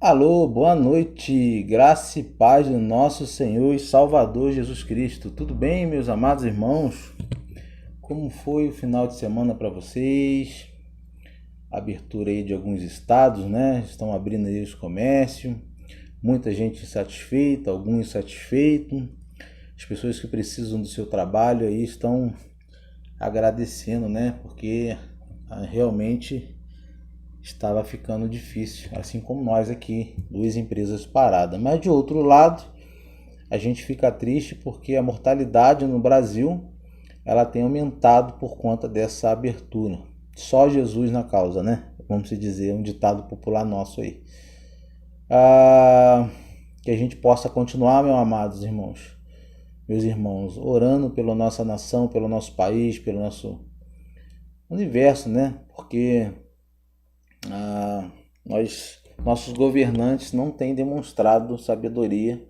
Alô, boa noite, graça e paz do nosso Senhor e Salvador Jesus Cristo. Tudo bem, meus amados irmãos? Como foi o final de semana para vocês? Abertura aí de alguns estados, né? Estão abrindo aí os comércios. Muita gente insatisfeita, alguns insatisfeitos. As pessoas que precisam do seu trabalho aí estão agradecendo, né? Porque realmente estava ficando difícil, assim como nós aqui, duas empresas paradas. Mas de outro lado, a gente fica triste porque a mortalidade no Brasil ela tem aumentado por conta dessa abertura. Só Jesus na causa, né? Vamos dizer, um ditado popular nosso aí. Que a gente possa continuar, meus amados irmãos, meus irmãos, orando pela nossa nação, pelo nosso país, pelo nosso universo, né? Porque nossos governantes não têm demonstrado sabedoria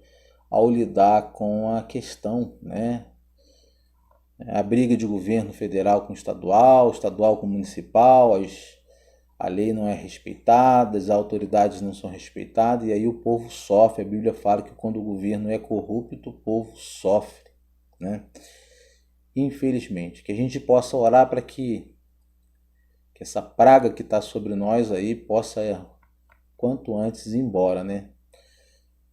ao lidar com a questão, né? A briga de governo federal com estadual, estadual com municipal, a lei não é respeitada, as autoridades não são respeitadas e aí o povo sofre. A Bíblia fala que quando o governo é corrupto, o povo sofre, né? Infelizmente, que a gente possa orar para que essa praga que está sobre nós aí possa quanto antes ir embora, né?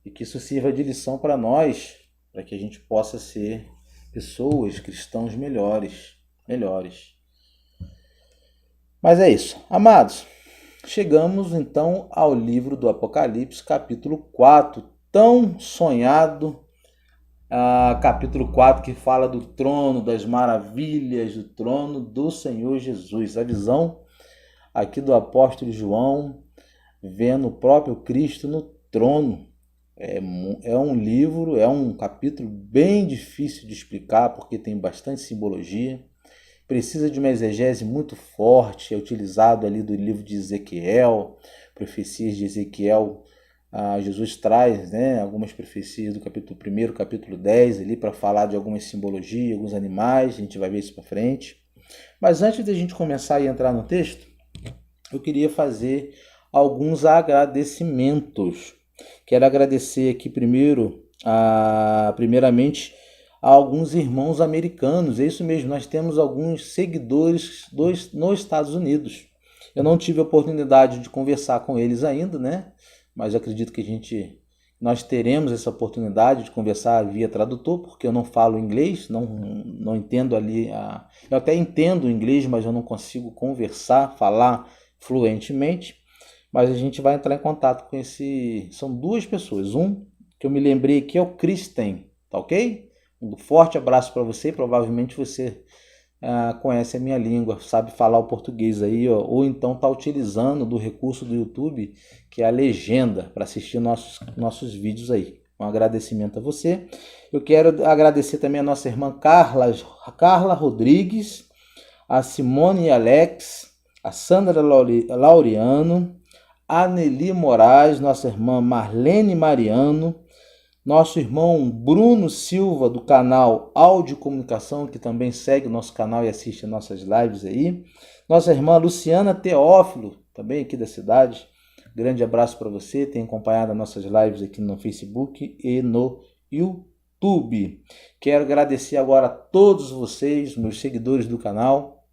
E que isso sirva de lição para nós, para que a gente possa ser pessoas, cristãos melhores. Mas é isso. Amados, chegamos então ao livro do Apocalipse, capítulo 4, tão sonhado, capítulo 4 que fala do trono, das maravilhas do trono do Senhor Jesus. A visão aqui do apóstolo João, vendo o próprio Cristo no trono. É um livro, é um capítulo bem difícil de explicar porque tem bastante simbologia. Precisa de uma exegese muito forte, é utilizado ali do livro de Ezequiel, profecias de Ezequiel. Jesus traz, né, algumas profecias do capítulo 1, capítulo 10 ali para falar de algumas simbologias, alguns animais, a gente vai ver isso para frente. Mas antes de a gente começar a entrar no texto, eu queria fazer alguns agradecimentos. Quero agradecer aqui primeiramente a alguns irmãos americanos. É isso mesmo, nós temos alguns seguidores nos Estados Unidos. Eu não tive a oportunidade de conversar com eles ainda, né? Mas eu acredito que nós teremos essa oportunidade de conversar via tradutor, porque eu não falo inglês, não entendo ali. Eu até entendo o inglês, mas eu não consigo conversar, falar fluentemente. Mas a gente vai entrar em contato com são duas pessoas. Um que eu me lembrei aqui é o Kristen, tá ok? Um forte abraço para você. Provavelmente você conhece a minha língua, sabe falar o português aí, ó, ou então está utilizando do recurso do YouTube, que é a legenda, para assistir nossos vídeos aí. Um agradecimento a você. Eu quero agradecer também a nossa irmã Carla Rodrigues, a Simone Alex, a Sandra Laureano, a Nelly Moraes, nossa irmã Marlene Mariano, nosso irmão Bruno Silva, do canal Áudio Comunicação, que também segue o nosso canal e assiste nossas lives aí. Nossa irmã Luciana Teófilo, também aqui da cidade. Grande abraço para você, tem acompanhado as nossas lives aqui no Facebook e no YouTube. Quero agradecer agora a todos vocês, meus seguidores do canal,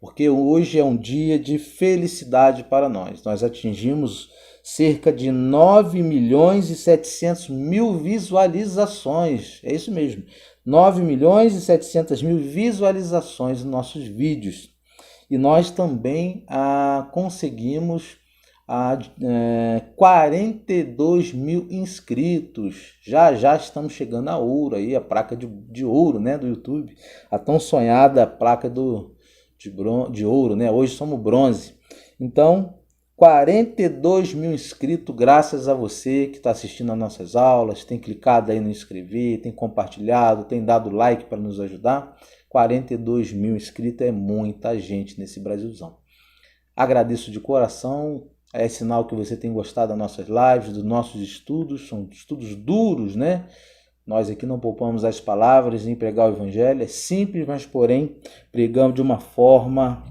porque hoje é um dia de felicidade para nós. Nós atingimos cerca de 9.700.000 visualizações. É isso mesmo, 9.700.000 visualizações nos nossos vídeos. E nós também conseguimos 42 mil inscritos. Já estamos chegando a ouro aí, a placa de ouro, né, do YouTube. A tão sonhada placa de ouro, né? Hoje somos bronze. Então, 42 mil inscritos, graças a você que está assistindo as nossas aulas, tem clicado aí no inscrever, tem compartilhado, tem dado like para nos ajudar. 42 mil inscritos é muita gente nesse Brasilzão. Agradeço de coração, é sinal que você tem gostado das nossas lives, dos nossos estudos, são estudos duros, né? Nós aqui não poupamos as palavras em pregar o evangelho, é simples, mas porém pregamos de uma forma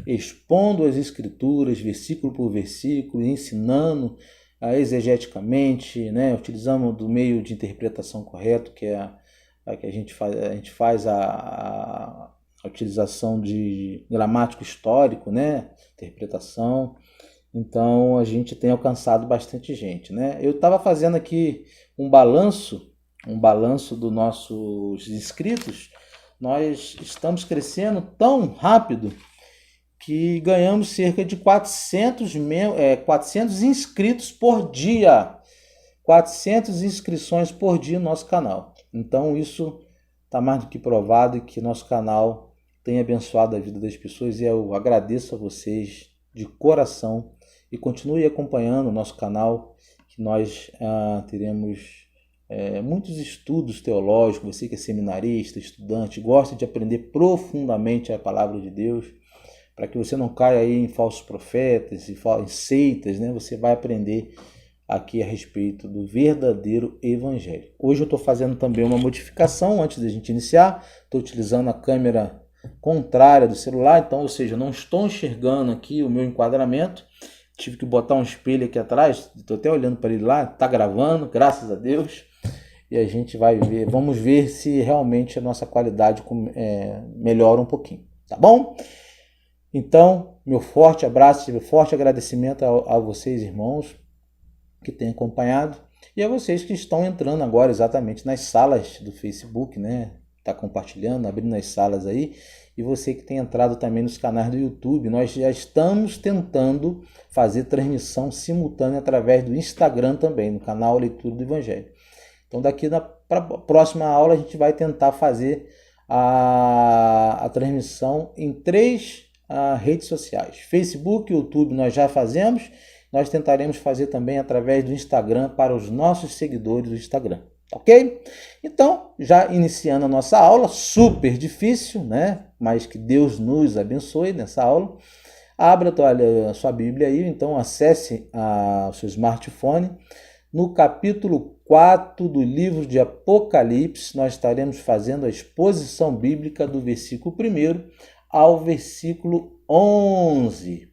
expondo as Escrituras, versículo por versículo, ensinando exegeticamente, né? Utilizamos do meio de interpretação correto, que é a que a gente faz a utilização de gramático histórico, né? Interpretação. Então a gente tem alcançado bastante gente, né? Eu estava fazendo aqui um balanço dos nossos inscritos. Nós estamos crescendo tão rápido que ganhamos cerca de 400 inscritos por dia. 400 inscrições por dia no nosso canal. Então isso está mais do que provado que nosso canal tem abençoado a vida das pessoas e eu agradeço a vocês de coração e continue acompanhando o nosso canal, que nós teremos muitos estudos teológicos. Você que é seminarista, estudante, gosta de aprender profundamente a palavra de Deus, para que você não caia aí em falsos profetas e em seitas, né? Você vai aprender aqui a respeito do verdadeiro evangelho. Hoje eu estou fazendo também uma modificação antes da gente iniciar. Estou utilizando a câmera contrária do celular, então, ou seja, não estou enxergando aqui o meu enquadramento. Tive que botar um espelho aqui atrás. Estou até olhando para ele lá. Está gravando, graças a Deus. E a gente vai ver. Vamos ver se realmente a nossa qualidade melhora um pouquinho. Tá bom? Então, meu forte abraço, meu forte agradecimento a vocês, irmãos, que têm acompanhado, e a vocês que estão entrando agora exatamente nas salas do Facebook, né? Tá compartilhando, abrindo as salas aí, e você que tem entrado também nos canais do YouTube. Nós já estamos tentando fazer transmissão simultânea através do Instagram também, no canal Leitura do Evangelho. Então, daqui para a próxima aula, a gente vai tentar fazer a transmissão em 3 redes sociais. Facebook, YouTube nós já fazemos. Nós tentaremos fazer também através do Instagram para os nossos seguidores do Instagram. Ok? Então, já iniciando a nossa aula, super difícil, né? Mas que Deus nos abençoe nessa aula. Abra a sua Bíblia aí, então acesse o seu smartphone. No capítulo 4 do livro de Apocalipse, nós estaremos fazendo a exposição bíblica do versículo 1 ao versículo 11.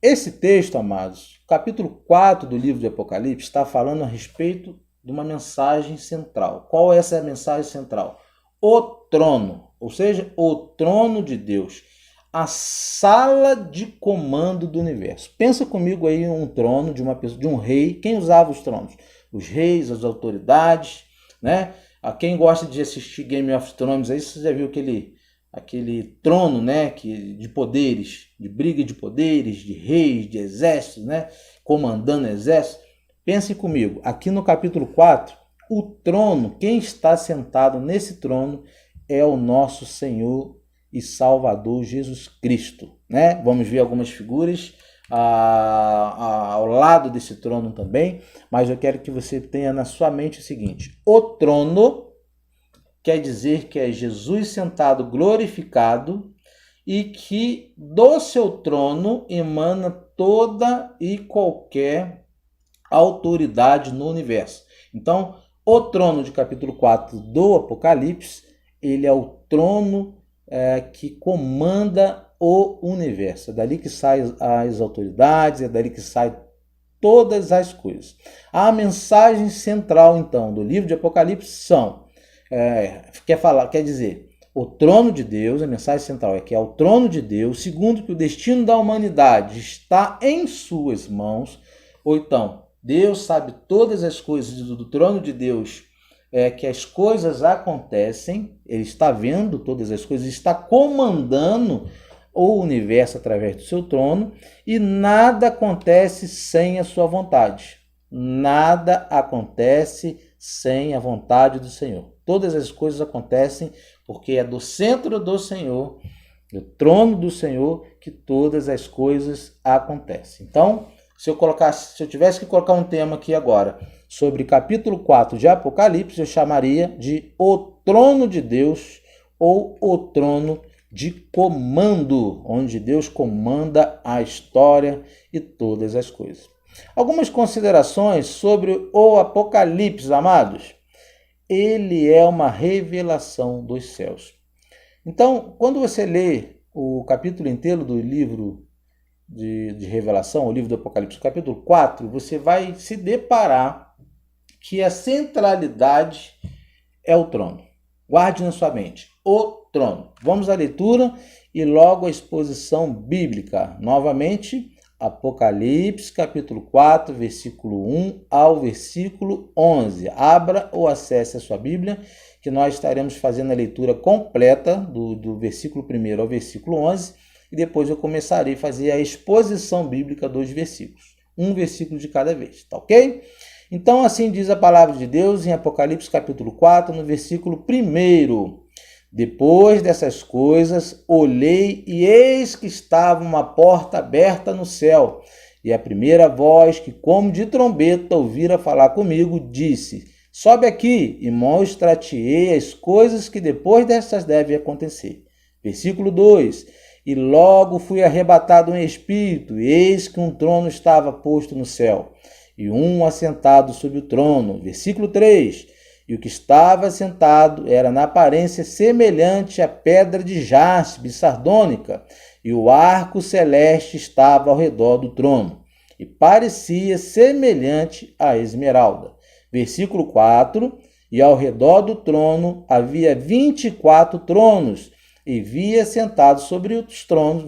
Esse texto, amados, capítulo 4 do livro de Apocalipse, está falando a respeito de uma mensagem central. Qual é essa mensagem central? O trono, ou seja, o trono de Deus, a sala de comando do universo. Pensa comigo aí em um trono de uma pessoa, de um rei. Quem usava os tronos? Os reis, as autoridades, né? Quem gosta de assistir Game of Thrones aí, você já viu aquele trono, né, de poderes, de briga de poderes, de reis, de exércitos, né, comandando exércitos. Pense comigo, aqui no capítulo 4, o trono, quem está sentado nesse trono é o nosso Senhor e Salvador Jesus Cristo, né? Vamos ver algumas figuras ao lado desse trono também, mas eu quero que você tenha na sua mente o seguinte: o trono quer dizer que é Jesus sentado glorificado e que do seu trono emana toda e qualquer autoridade no universo. Então, o trono de capítulo 4 do Apocalipse, ele é o trono que comanda o universo. É dali que saem as autoridades, é dali que saem todas as coisas. A mensagem central, então, do livro de Apocalipse quer dizer, o trono de Deus, a mensagem central é que é o trono de Deus, segundo que o destino da humanidade está em suas mãos, ou então, Deus sabe todas as coisas do trono de Deus, que as coisas acontecem, ele está vendo todas as coisas, está comandando o universo através do seu trono, e nada acontece sem a sua vontade. Nada acontece sem a vontade do Senhor. Todas as coisas acontecem porque é do centro do Senhor, do trono do Senhor, que todas as coisas acontecem. Então, se eu tivesse que colocar um tema aqui agora sobre capítulo 4 de Apocalipse, eu chamaria de o trono de Deus ou o trono de comando, onde Deus comanda a história e todas as coisas. Algumas considerações sobre o Apocalipse, amados. Ele é uma revelação dos céus. Então, quando você lê o capítulo inteiro do livro de Revelação, o livro do Apocalipse, capítulo 4, você vai se deparar que a centralidade é o trono. Guarde na sua mente, o trono. Vamos à leitura e logo a exposição bíblica. Novamente, Apocalipse, capítulo 4, versículo 1 ao versículo 11. Abra ou acesse a sua Bíblia, que nós estaremos fazendo a leitura completa do versículo 1 ao versículo 11, e depois eu começarei a fazer a exposição bíblica dos versículos. Um versículo de cada vez, tá ok? Então, assim diz a palavra de Deus em Apocalipse capítulo 4, no versículo 1. Depois dessas coisas, olhei e eis que estava uma porta aberta no céu. E a primeira voz, que como de trombeta ouvira falar comigo, disse: sobe aqui e mostra-te-ei as coisas que depois dessas devem acontecer. Versículo 2. E logo fui arrebatado em espírito, e eis que um trono estava posto no céu, e um assentado sobre o trono. Versículo 3. E o que estava sentado era na aparência semelhante à pedra de jaspe sardônica, e o arco celeste estava ao redor do trono, e parecia semelhante à esmeralda. Versículo 4. E ao redor do trono havia 24 tronos, e via sentados sobre os tronos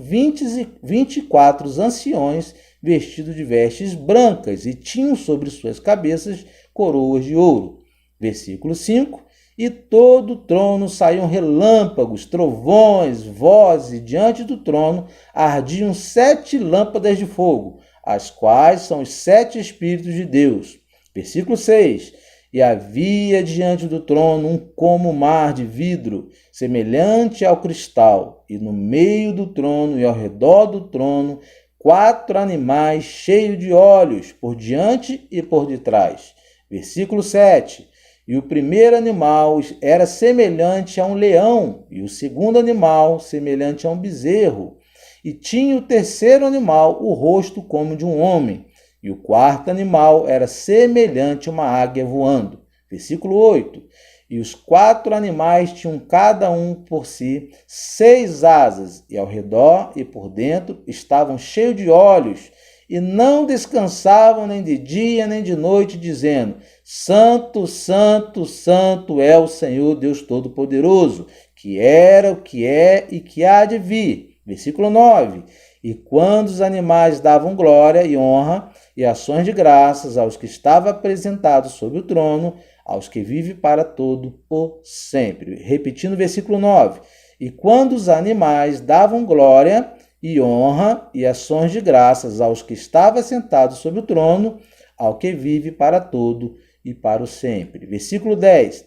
24 anciões vestidos de vestes brancas, e tinham sobre suas cabeças coroas de ouro. Versículo 5. E todo o trono saíam relâmpagos, trovões, vozes, e diante do trono ardiam 7 lâmpadas de fogo, as quais são os 7 Espíritos de Deus. Versículo 6. E havia diante do trono um como mar de vidro, semelhante ao cristal, e no meio do trono e ao redor do trono 4 animais cheios de olhos, por diante e por detrás. Versículo 7. E o primeiro animal era semelhante a um leão, e o segundo animal semelhante a um bezerro. E tinha o terceiro animal o rosto como de um homem, e o quarto animal era semelhante a uma águia voando. Versículo 8. E os 4 animais tinham cada um por si 6 asas, e ao redor e por dentro estavam cheios de olhos, e não descansavam nem de dia nem de noite, dizendo: Santo, Santo, Santo é o Senhor Deus Todo-Poderoso, que era, o que é e que há de vir. Versículo 9. E quando os animais davam glória e honra e ações de graças aos que estavam apresentados sobre o trono, aos que vivem para todo o sempre. Repetindo o versículo 9. E quando os animais davam glória e honra e ações de graças aos que estavam sentados sobre o trono, ao que vive para todo e para o sempre. Versículo 10.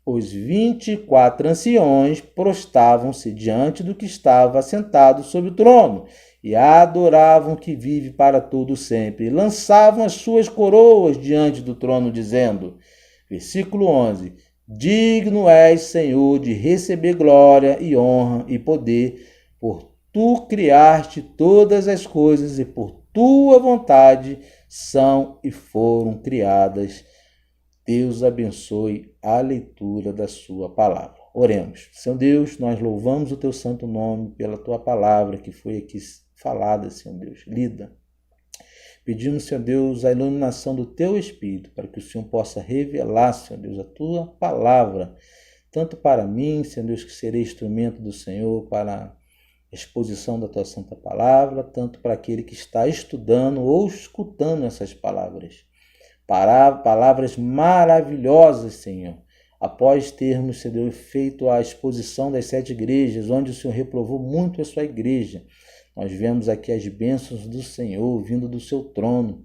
Os 24 anciões prostavam-se diante do que estava sentado sobre o trono, e adoravam o que vive para todo sempre, e lançavam as suas coroas diante do trono, dizendo, versículo 11, digno és, Senhor, de receber glória e honra e poder, por tu criaste todas as coisas, e por tua vontade são e foram criadas. Deus abençoe a leitura da sua palavra. Oremos. Senhor Deus, nós louvamos o teu santo nome pela tua palavra que foi aqui falada, Senhor Deus, lida. Pedimos, Senhor Deus, a iluminação do teu Espírito, para que o Senhor possa revelar, Senhor Deus, a tua palavra, tanto para mim, Senhor Deus, que serei instrumento do Senhor para a exposição da tua santa palavra, tanto para aquele que está estudando ou escutando essas palavras. Palavras maravilhosas, Senhor. Após termos, Senhor Deus, feito a exposição das 7 igrejas, onde o Senhor reprovou muito a sua igreja, nós vemos aqui as bênçãos do Senhor vindo do seu trono.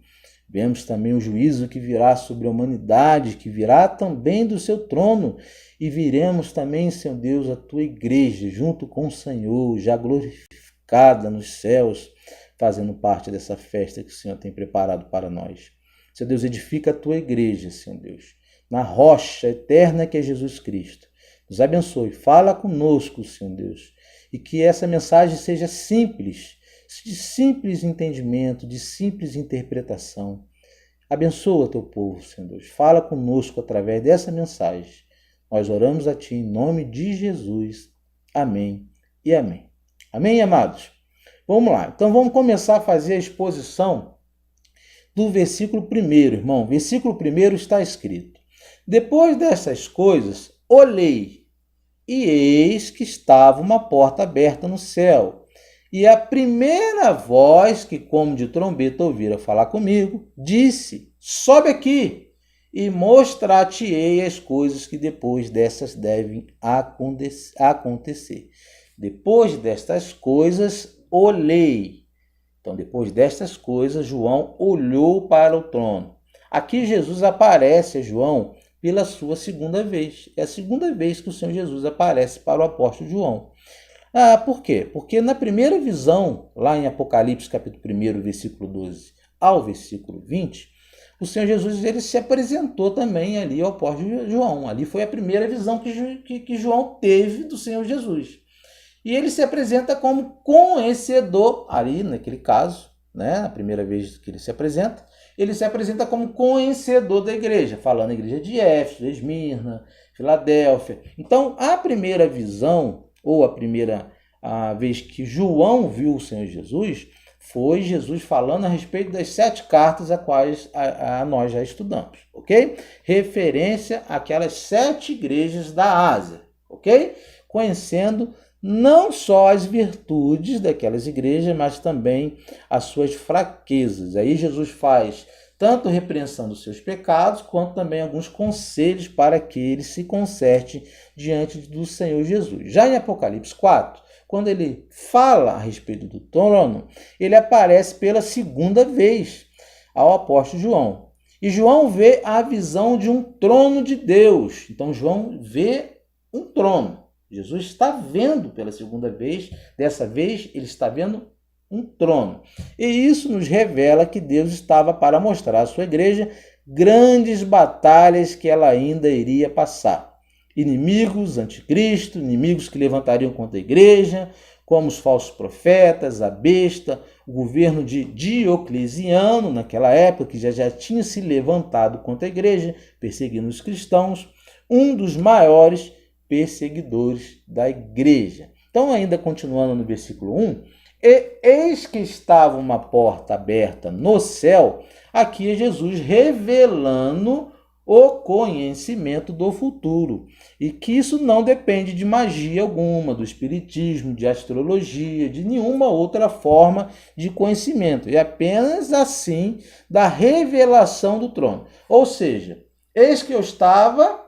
Vemos também o juízo que virá sobre a humanidade, que virá também do seu trono. E viremos também, Senhor Deus, a tua igreja, junto com o Senhor, já glorificada nos céus, fazendo parte dessa festa que o Senhor tem preparado para nós. Senhor Deus, edifica a tua igreja, Senhor Deus, na rocha eterna que é Jesus Cristo. Nos abençoe, fala conosco, Senhor Deus, e que essa mensagem seja simples, de simples entendimento, de simples interpretação. Abençoa teu povo, Senhor Deus, fala conosco através dessa mensagem. Nós oramos a ti em nome de Jesus. Amém e amém. Amém, amados? Vamos lá. Então vamos começar a fazer a exposição do versículo 1º, irmão. Versículo 1º está escrito: Depois dessas coisas, olhei, e eis que estava uma porta aberta no céu. E a primeira voz que, como de trombeta, ouvira falar comigo, disse: Sobe aqui, e mostrar-te-ei as coisas que depois dessas devem acontecer. Depois destas coisas, olhei. Então, depois destas coisas, João olhou para o trono. Aqui Jesus aparece a João pela sua segunda vez. É a segunda vez que o Senhor Jesus aparece para o apóstolo João. Por quê? Porque na primeira visão, lá em Apocalipse capítulo 1, versículo 12 ao versículo 20, o Senhor Jesus ele se apresentou também ali ao apóstolo João. Ali foi a primeira visão que João teve do Senhor Jesus. E ele se apresenta como conhecedor, ali naquele caso, né, na primeira vez que ele se apresenta como conhecedor da igreja, falando da igreja de Éfeso, Esmirna, Filadélfia. Então, a primeira visão, ou a primeira vez que João viu o Senhor Jesus, foi Jesus falando a respeito das 7 cartas a quais nós já estudamos, ok? Referência àquelas 7 igrejas da Ásia, ok? Conhecendo não só as virtudes daquelas igrejas, mas também as suas fraquezas. Aí Jesus faz tanto repreensão dos seus pecados, quanto também alguns conselhos para que ele se conserte diante do Senhor Jesus. Já em Apocalipse 4, quando ele fala a respeito do trono, ele aparece pela segunda vez ao apóstolo João. E João vê a visão de um trono de Deus. Então João vê um trono. Jesus está vendo pela segunda vez, dessa vez ele está vendo um trono. E isso nos revela que Deus estava para mostrar à sua igreja grandes batalhas que ela ainda iria passar. Inimigos, anticristo, inimigos que levantariam contra a igreja, como os falsos profetas, a besta, o governo de Diocleciano, naquela época, que já tinha se levantado contra a igreja, perseguindo os cristãos, um dos maiores perseguidores da igreja. Então, ainda continuando no versículo 1, e eis que estava uma porta aberta no céu, aqui é Jesus revelando o conhecimento do futuro, e que isso não depende de magia alguma, do espiritismo, de astrologia, de nenhuma outra forma de conhecimento, é apenas assim da revelação do trono. Ou seja, eis que estava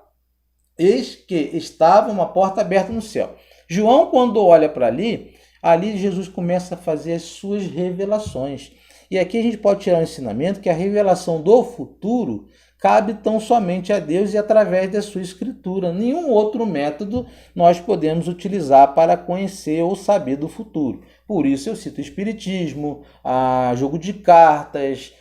uma porta aberta no céu. João, quando olha para ali Jesus começa a fazer as suas revelações. E aqui a gente pode tirar um ensinamento que a revelação do futuro cabe tão somente a Deus e através da sua escritura. Nenhum outro método nós podemos utilizar para conhecer ou saber do futuro. Por isso eu cito o espiritismo, jogo de cartas,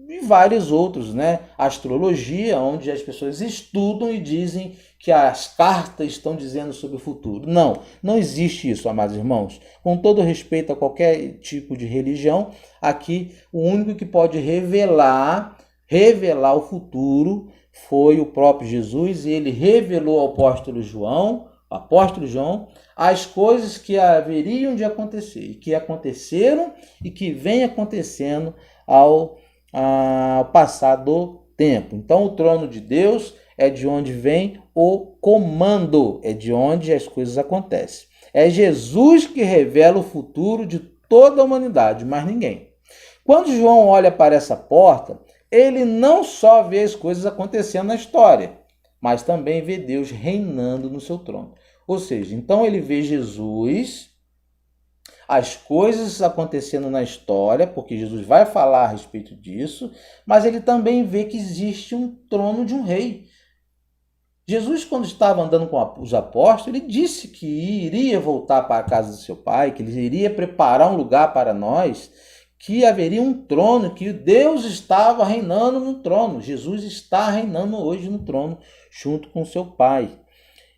e vários outros, né? Astrologia, onde as pessoas estudam e dizem que as cartas estão dizendo sobre o futuro. Não existe isso, amados irmãos. Com todo respeito a qualquer tipo de religião, aqui o único que pode revelar o futuro foi o próprio Jesus, e ele revelou ao apóstolo João, as coisas que haveriam de acontecer, e que aconteceram e que vem acontecendo ao passar do tempo. Então, o trono de Deus é de onde vem o comando, é de onde as coisas acontecem. É Jesus que revela o futuro de toda a humanidade, mais ninguém. Quando João olha para essa porta, ele não só vê as coisas acontecendo na história, mas também vê Deus reinando no seu trono. Ou seja, então ele vê Jesus, as coisas acontecendo na história, porque Jesus vai falar a respeito disso, mas ele também vê que existe um trono de um rei. Jesus, quando estava andando com os apóstolos, ele disse que iria voltar para a casa do seu pai, que ele iria preparar um lugar para nós, que haveria um trono, que Deus estava reinando no trono. Jesus está reinando hoje no trono, junto com seu pai.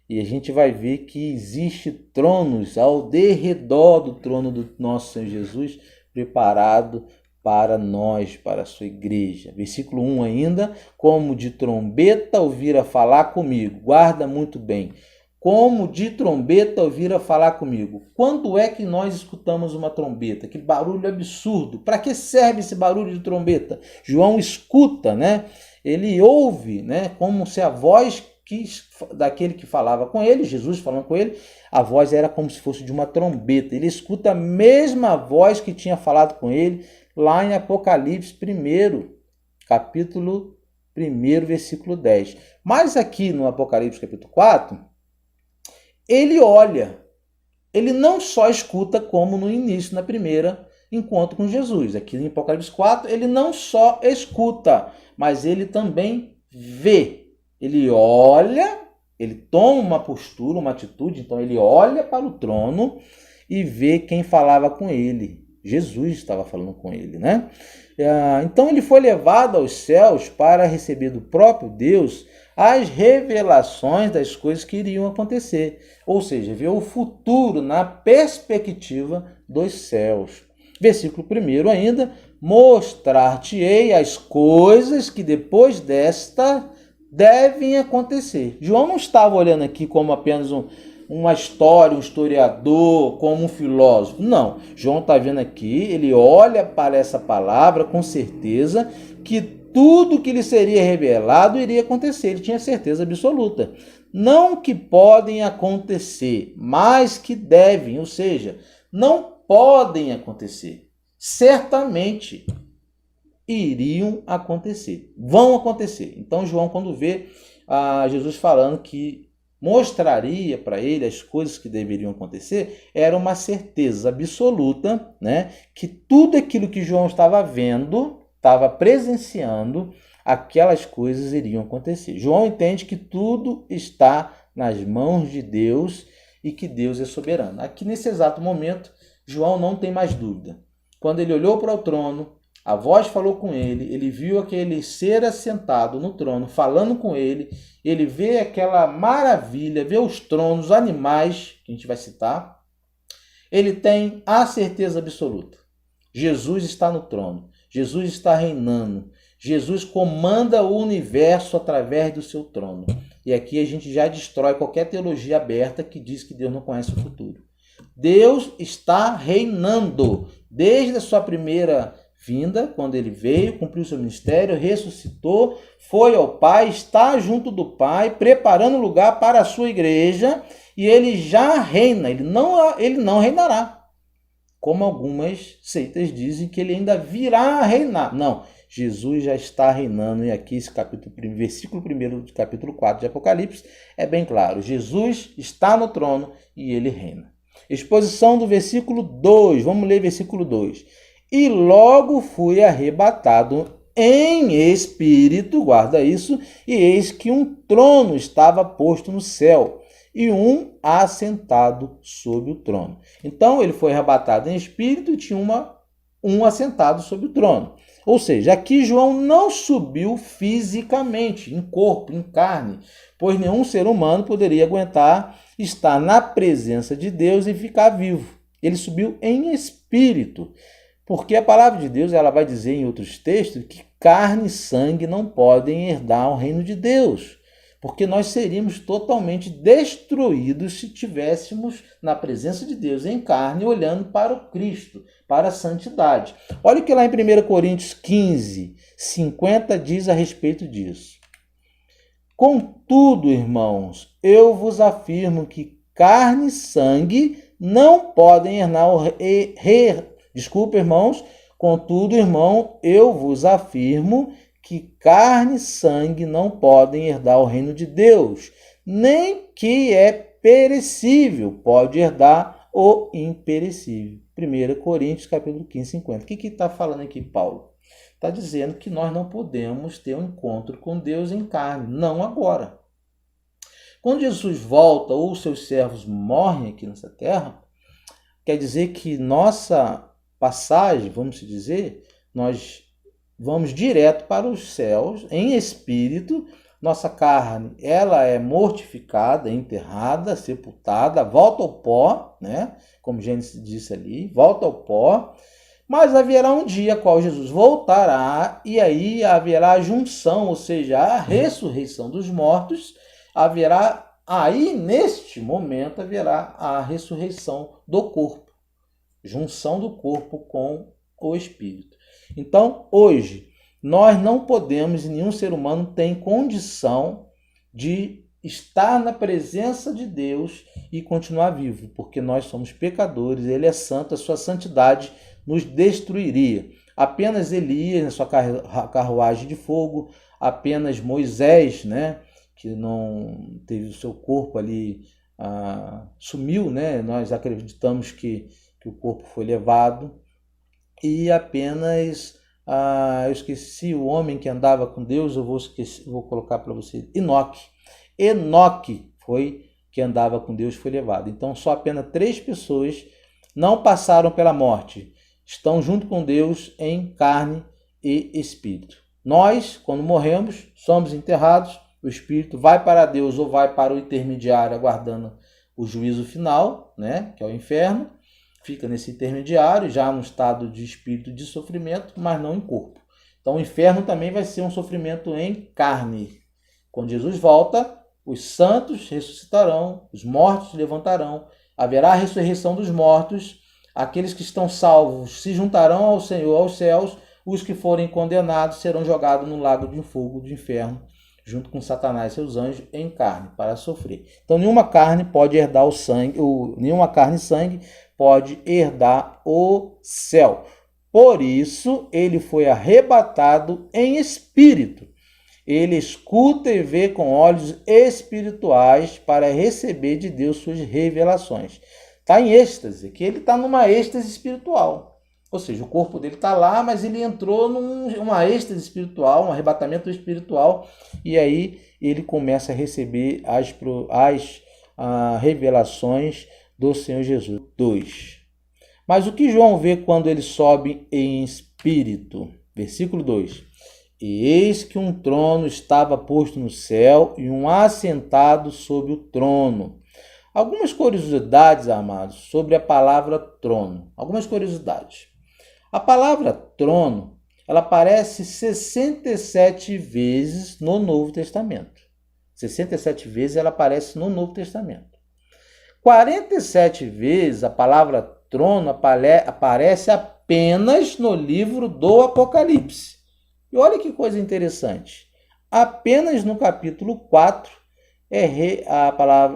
E a gente vai ver que existe tronos ao derredor do trono do nosso Senhor Jesus, preparado para nós, para a sua igreja. Versículo 1 ainda, como de trombeta ouvira falar comigo. Guarda muito bem. como de trombeta ouvira falar comigo. Quando é que nós escutamos uma trombeta? Que barulho absurdo! Para que serve esse barulho de trombeta? João escuta, né? Ele ouve, né? Como se a voz daquele que falava com ele, Jesus falando com ele, a voz era como se fosse de uma trombeta. Ele escuta a mesma voz que tinha falado com ele lá em Apocalipse 1, capítulo 1, versículo 10. Mas aqui no Apocalipse capítulo 4, ele olha. Ele não só escuta como no início, na primeira encontro com Jesus. Aqui em Apocalipse 4, ele não só escuta, mas ele também vê. Ele olha, ele toma uma postura, uma atitude, então ele olha para o trono e vê quem falava com ele. Jesus estava falando com ele, né? Então ele foi levado aos céus para receber do próprio Deus as revelações das coisas que iriam acontecer. Ou seja, ver o futuro na perspectiva dos céus. Versículo 1 ainda, mostrar-te-ei as coisas que depois desta devem acontecer. João não estava olhando aqui como apenas uma história, um historiador, como um filósofo. Não, João está vendo aqui, ele olha para essa palavra com certeza que tudo que lhe seria revelado iria acontecer. Ele tinha certeza absoluta. Não que podem acontecer, mas que devem, ou seja, não podem acontecer. Certamente iriam acontecer, vão acontecer. Então João, quando vê Jesus falando que mostraria para ele as coisas que deveriam acontecer, era uma certeza absoluta, né, que tudo aquilo que João estava vendo, estava presenciando, aquelas coisas iriam acontecer. João entende que tudo está nas mãos de Deus e que Deus é soberano. Aqui nesse exato momento, João não tem mais dúvida. Quando ele olhou para o trono, a voz falou com ele, ele viu aquele ser assentado no trono, falando com ele, ele vê aquela maravilha, vê os tronos, os animais, que a gente vai citar, ele tem a certeza absoluta. Jesus está no trono, Jesus está reinando, Jesus comanda o universo através do seu trono. E aqui a gente já destrói qualquer teologia aberta que diz que Deus não conhece o futuro. Deus está reinando desde a sua primeira vinda, quando ele veio, cumpriu seu ministério, ressuscitou, foi ao Pai, está junto do Pai, preparando lugar para a sua igreja, e ele já reina, ele não reinará, como algumas seitas dizem que ele ainda virá a reinar. Não, Jesus já está reinando, e aqui esse versículo 1 do capítulo 4 de Apocalipse é bem claro, Jesus está no trono e ele reina. Exposição do versículo 2, vamos ler versículo 2. E logo fui arrebatado em espírito, guarda isso, e eis que um trono estava posto no céu, e um assentado sobre o trono. Então ele foi arrebatado em espírito e tinha um assentado sobre o trono. Ou seja, aqui João não subiu fisicamente, em corpo, em carne, pois nenhum ser humano poderia aguentar estar na presença de Deus e ficar vivo. Ele subiu em espírito. Porque a palavra de Deus ela vai dizer em outros textos que carne e sangue não podem herdar o reino de Deus. Porque nós seríamos totalmente destruídos se estivéssemos na presença de Deus em carne, olhando para o Cristo, para a santidade. Olha o que lá em 1 Coríntios 15, 50 diz a respeito disso. Contudo, irmãos, eu vos afirmo que carne e sangue não podem herdar o Desculpa, irmãos, contudo, irmão, eu vos afirmo que carne e sangue não podem herdar o reino de Deus, nem que é perecível pode herdar o imperecível. 1 Coríntios, capítulo 15, 50. O que está falando aqui, Paulo? Está dizendo que nós não podemos ter um encontro com Deus em carne, não agora. Quando Jesus volta ou seus servos morrem aqui nessa terra, quer dizer que nossa passagem, vamos dizer, nós vamos direto para os céus em espírito. Nossa carne, ela é mortificada, enterrada, sepultada, volta ao pó, né? Como Gênesis disse ali, volta ao pó. Mas haverá um dia qual Jesus voltará e aí haverá a junção, ou seja, a ressurreição dos mortos, haverá Aí, neste momento, haverá a ressurreição do corpo, junção do corpo com o espírito. Então, hoje, nós não podemos, nenhum ser humano tem condição de estar na presença de Deus e continuar vivo, porque nós somos pecadores, ele é santo, a sua santidade nos destruiria. Apenas Elias na sua carruagem de fogo, apenas Moisés, né, que não teve o seu corpo ali, sumiu, né? Nós acreditamos que o corpo foi levado, e apenas, eu esqueci o homem que andava com Deus, vou colocar para você, Enoque foi que andava com Deus, foi levado. Então só apenas 3 pessoas não passaram pela morte, estão junto com Deus em carne e espírito. Nós, quando morremos, somos enterrados, o espírito vai para Deus ou vai para o intermediário aguardando o juízo final, né, que é o inferno, fica nesse intermediário, já no estado de espírito de sofrimento, mas não em corpo. Então o inferno também vai ser um sofrimento em carne. Quando Jesus volta, os santos ressuscitarão, os mortos se levantarão, haverá a ressurreição dos mortos, aqueles que estão salvos se juntarão ao Senhor, aos céus, os que forem condenados serão jogados no lago de fogo do inferno, junto com Satanás e seus anjos, em carne, para sofrer. Então nenhuma carne pode herdar o sangue, nenhuma carne e sangue pode herdar o céu. Por isso, ele foi arrebatado em espírito. Ele escuta e vê com olhos espirituais para receber de Deus suas revelações. Está em êxtase, que ele está numa êxtase espiritual. Ou seja, o corpo dele está lá, mas ele entrou numa êxtase espiritual, um arrebatamento espiritual, e aí ele começa a receber as revelações do Senhor Jesus. 2. Mas o que João vê quando ele sobe em espírito? Versículo 2. E eis que um trono estava posto no céu e um assentado sobre o trono. Algumas curiosidades, amados, sobre a palavra trono. Algumas curiosidades. A palavra trono, ela aparece 67 vezes no Novo Testamento. 67 vezes ela aparece no Novo Testamento. 47 vezes a palavra trono aparece apenas no livro do Apocalipse. E olha que coisa interessante. Apenas no capítulo 4,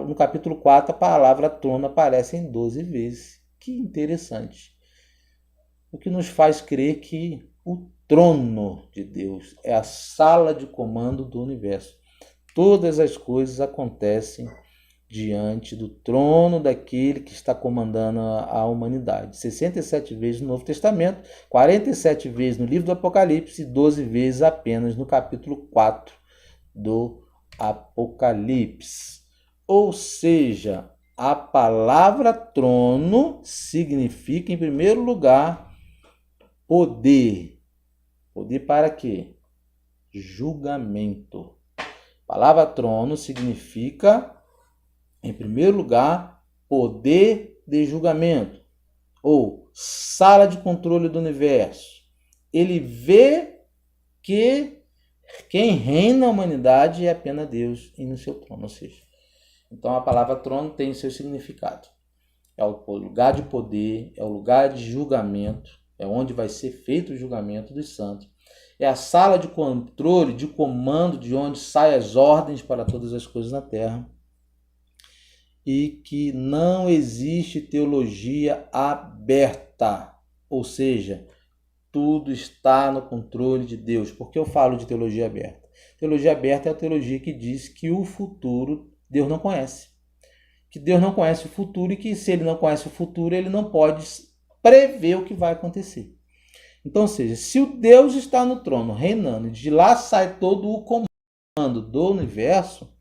no capítulo 4 a palavra trono aparece em 12 vezes. Que interessante. O que nos faz crer que o trono de Deus é a sala de comando do universo. Todas as coisas acontecem diante do trono daquele que está comandando a humanidade. 67 vezes no Novo Testamento, 47 vezes no livro do Apocalipse e 12 vezes apenas no capítulo 4 do Apocalipse. Ou seja, a palavra trono significa, em primeiro lugar, poder. Poder para quê? Julgamento. A palavra trono significa, em primeiro lugar, poder de julgamento, ou sala de controle do universo. Ele vê que quem reina a humanidade é apenas Deus e no seu trono. Ou seja, então a palavra trono tem seu significado. É o lugar de poder, é o lugar de julgamento, é onde vai ser feito o julgamento dos santos. É a sala de controle, de comando, de onde saem as ordens para todas as coisas na terra. E que não existe teologia aberta. Ou seja, tudo está no controle de Deus. Por que eu falo de teologia aberta? Teologia aberta é a teologia que diz que o futuro Deus não conhece. Que Deus não conhece o futuro e que se ele não conhece o futuro, ele não pode prever o que vai acontecer. Então, ou seja, se o Deus está no trono, reinando, e de lá sai todo o comando do universo,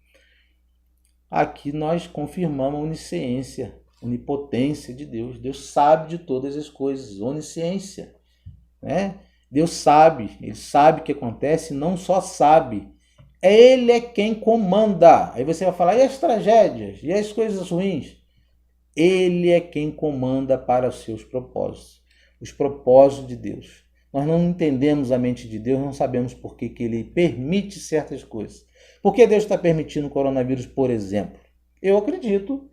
aqui nós confirmamos a onisciência, onipotência de Deus. Deus sabe de todas as coisas, onisciência, né? Deus sabe, ele sabe o que acontece, não só sabe, ele é quem comanda. Aí você vai falar, e as tragédias, e as coisas ruins? Ele é quem comanda para os seus propósitos, os propósitos de Deus. Nós não entendemos a mente de Deus, não sabemos por que ele permite certas coisas. Por que Deus está permitindo o coronavírus, por exemplo? Eu acredito,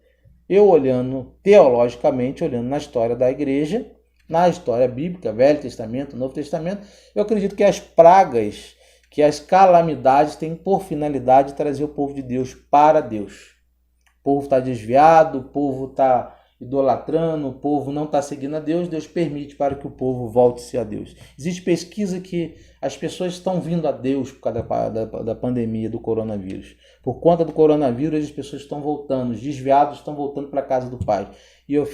eu olhando teologicamente, olhando na história da igreja, na história bíblica, Velho Testamento, Novo Testamento, eu acredito que as pragas, que as calamidades têm por finalidade trazer o povo de Deus para Deus. O povo está desviado, o povo está idolatrando, o povo não está seguindo a Deus, Deus permite para que o povo volte-se a Deus. Existe pesquisa que as pessoas estão vindo a Deus por causa da pandemia do coronavírus. Por conta do coronavírus, as pessoas estão voltando, os desviados estão voltando para a casa do Pai. E eu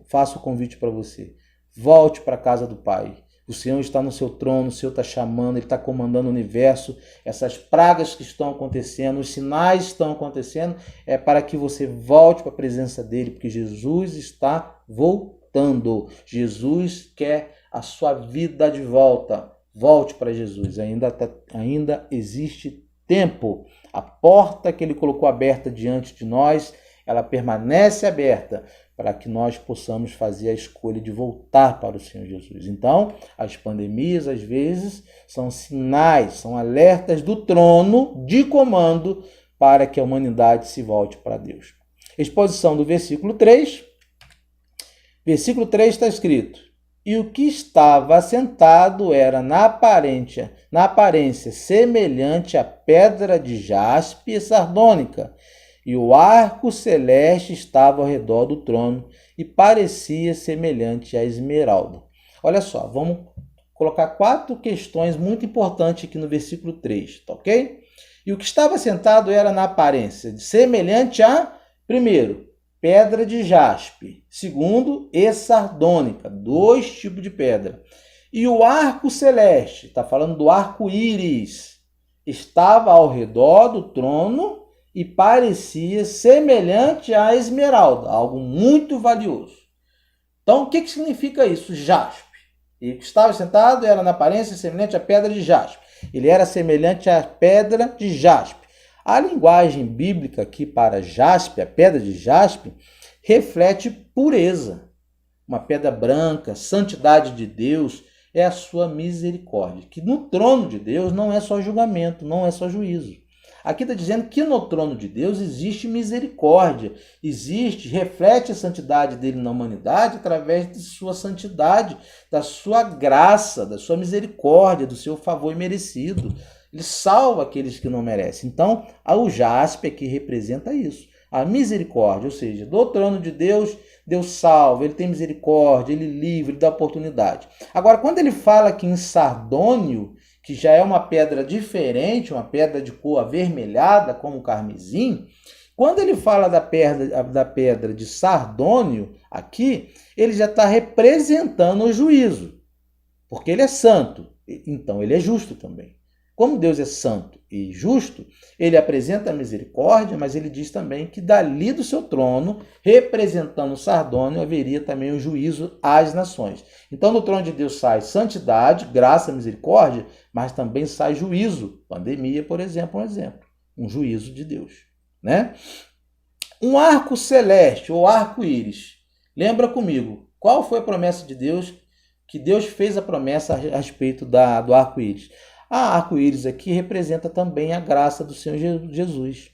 faço o convite para você. Volte para a casa do Pai. O Senhor está no seu trono, o Senhor está chamando, Ele está comandando o universo. Essas pragas que estão acontecendo, os sinais que estão acontecendo, é para que você volte para a presença dEle, porque Jesus está voltando. Jesus quer a sua vida de volta. Volte para Jesus, ainda existe tempo. A porta que Ele colocou aberta diante de nós, ela permanece aberta, para que nós possamos fazer a escolha de voltar para o Senhor Jesus. Então, as pandemias, às vezes, são sinais, são alertas do trono de comando para que a humanidade se volte para Deus. Exposição do versículo 3. Versículo 3 está escrito: e o que estava assentado era na aparência semelhante à pedra de jaspe e sardônica, e o arco celeste estava ao redor do trono e parecia semelhante à esmeralda. Olha só, vamos colocar 4 questões muito importantes aqui no versículo 3, tá ok? E o que estava sentado era na aparência semelhante a, primeiro, pedra de jaspe, segundo, e sardônica, 2 tipos de pedra. E o arco celeste, está falando do arco-íris, estava ao redor do trono e parecia semelhante à esmeralda, algo muito valioso. Então, o que significa isso? Jaspe. E o que estava sentado era na aparência semelhante à pedra de jaspe. Ele era semelhante à pedra de jaspe. A linguagem bíblica aqui para jaspe, a pedra de jaspe, reflete pureza. Uma pedra branca, santidade de Deus, é a sua misericórdia. Que no trono de Deus não é só julgamento, não é só juízo. Aqui está dizendo que no trono de Deus existe misericórdia, reflete a santidade dele na humanidade através de sua santidade, da sua graça, da sua misericórdia, do seu favor imerecido. Ele salva aqueles que não merecem. Então, o jaspe aqui representa isso, a misericórdia, ou seja, do trono de Deus, Deus salva, ele tem misericórdia, ele livra, ele dá oportunidade. Agora, quando ele fala aqui em sardônio, que já é uma pedra diferente, uma pedra de cor avermelhada, como o carmesim, quando ele fala da pedra de sardônio, aqui, ele já está representando o juízo, porque ele é santo, então ele é justo também. Como Deus é santo e justo, ele apresenta a misericórdia, mas ele diz também que dali do seu trono, representando o sardônio, haveria também o juízo às nações. Então, do trono de Deus sai santidade, graça, misericórdia, mas também sai juízo. Pandemia, por exemplo, um juízo de Deus, né? Um arco celeste, ou arco-íris. Lembra comigo, qual foi a promessa de Deus? Que Deus fez a promessa a respeito do arco-íris. A arco-íris aqui representa também a graça do Senhor Jesus.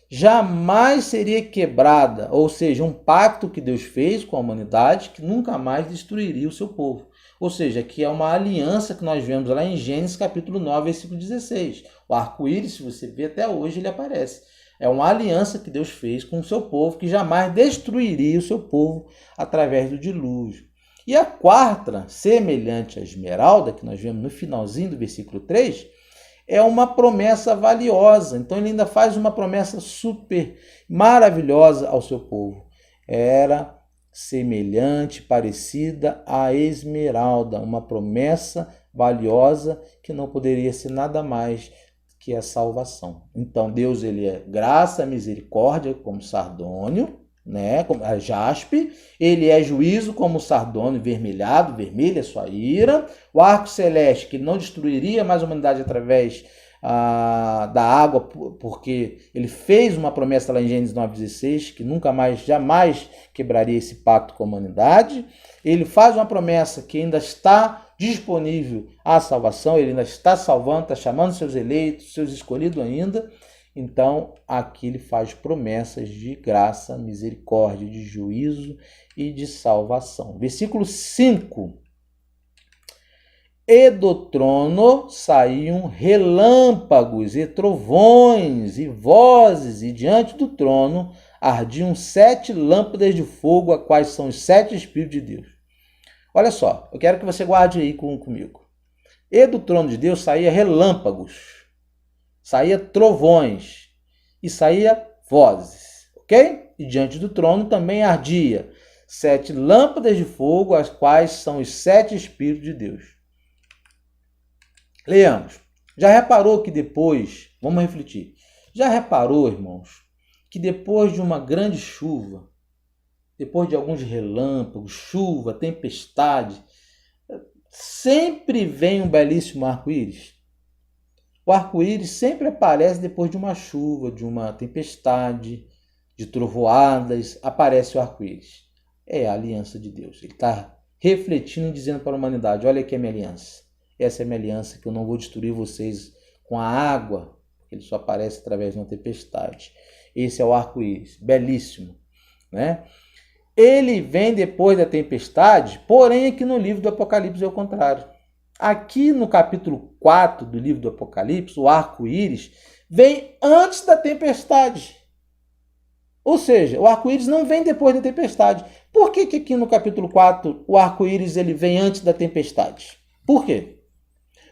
Jamais seria quebrada, ou seja, um pacto que Deus fez com a humanidade que nunca mais destruiria o seu povo. Ou seja, aqui é uma aliança que nós vemos lá em Gênesis capítulo 9, versículo 16. O arco-íris, se você vê até hoje, ele aparece. É uma aliança que Deus fez com o seu povo que jamais destruiria o seu povo através do dilúvio. E a 4ª, semelhante à esmeralda, que nós vemos no finalzinho do versículo 3, é uma promessa valiosa. Então ele ainda faz uma promessa super maravilhosa ao seu povo. Era semelhante, parecida à esmeralda, uma promessa valiosa que não poderia ser nada mais que a salvação. Então Deus, ele é graça, misericórdia, como sardônio, né, como a jaspe, ele é juízo como o sardônio vermelhado, vermelha é sua ira, o arco celeste, que ele não destruiria mais a humanidade através da água, porque ele fez uma promessa lá em Gênesis 9,16, que nunca mais, jamais quebraria esse pacto com a humanidade. Ele faz uma promessa que ainda está disponível à salvação, ele ainda está salvando, está chamando seus eleitos, seus escolhidos ainda. Então, aqui ele faz promessas de graça, misericórdia, de juízo e de salvação. Versículo 5. E do trono saíam relâmpagos e trovões e vozes, e diante do trono ardiam 7 lâmpadas de fogo, a quais são os 7 Espíritos de Deus. Olha só, eu quero que você guarde aí comigo. E do trono de Deus saía relâmpagos, saía trovões e saía vozes, ok? E diante do trono também ardia 7 lâmpadas de fogo, as quais são os 7 Espíritos de Deus. Leamos. Já reparou que depois, vamos refletir, já reparou, irmãos, que depois de uma grande chuva, depois de alguns relâmpagos, chuva, tempestade, sempre vem um belíssimo arco-íris? O arco-íris sempre aparece depois de uma chuva, de uma tempestade, de trovoadas, aparece o arco-íris. É a aliança de Deus. Ele está refletindo e dizendo para a humanidade, olha aqui a minha aliança. Essa é a minha aliança, que eu não vou destruir vocês com a água, porque ele só aparece através de uma tempestade. Esse é o arco-íris, belíssimo, né? Ele vem depois da tempestade, porém aqui no livro do Apocalipse é o contrário. Aqui no capítulo 4 do livro do Apocalipse, o arco-íris vem antes da tempestade. Ou seja, o arco-íris não vem depois da tempestade. Por que aqui no capítulo 4 o arco-íris ele vem antes da tempestade? Por quê?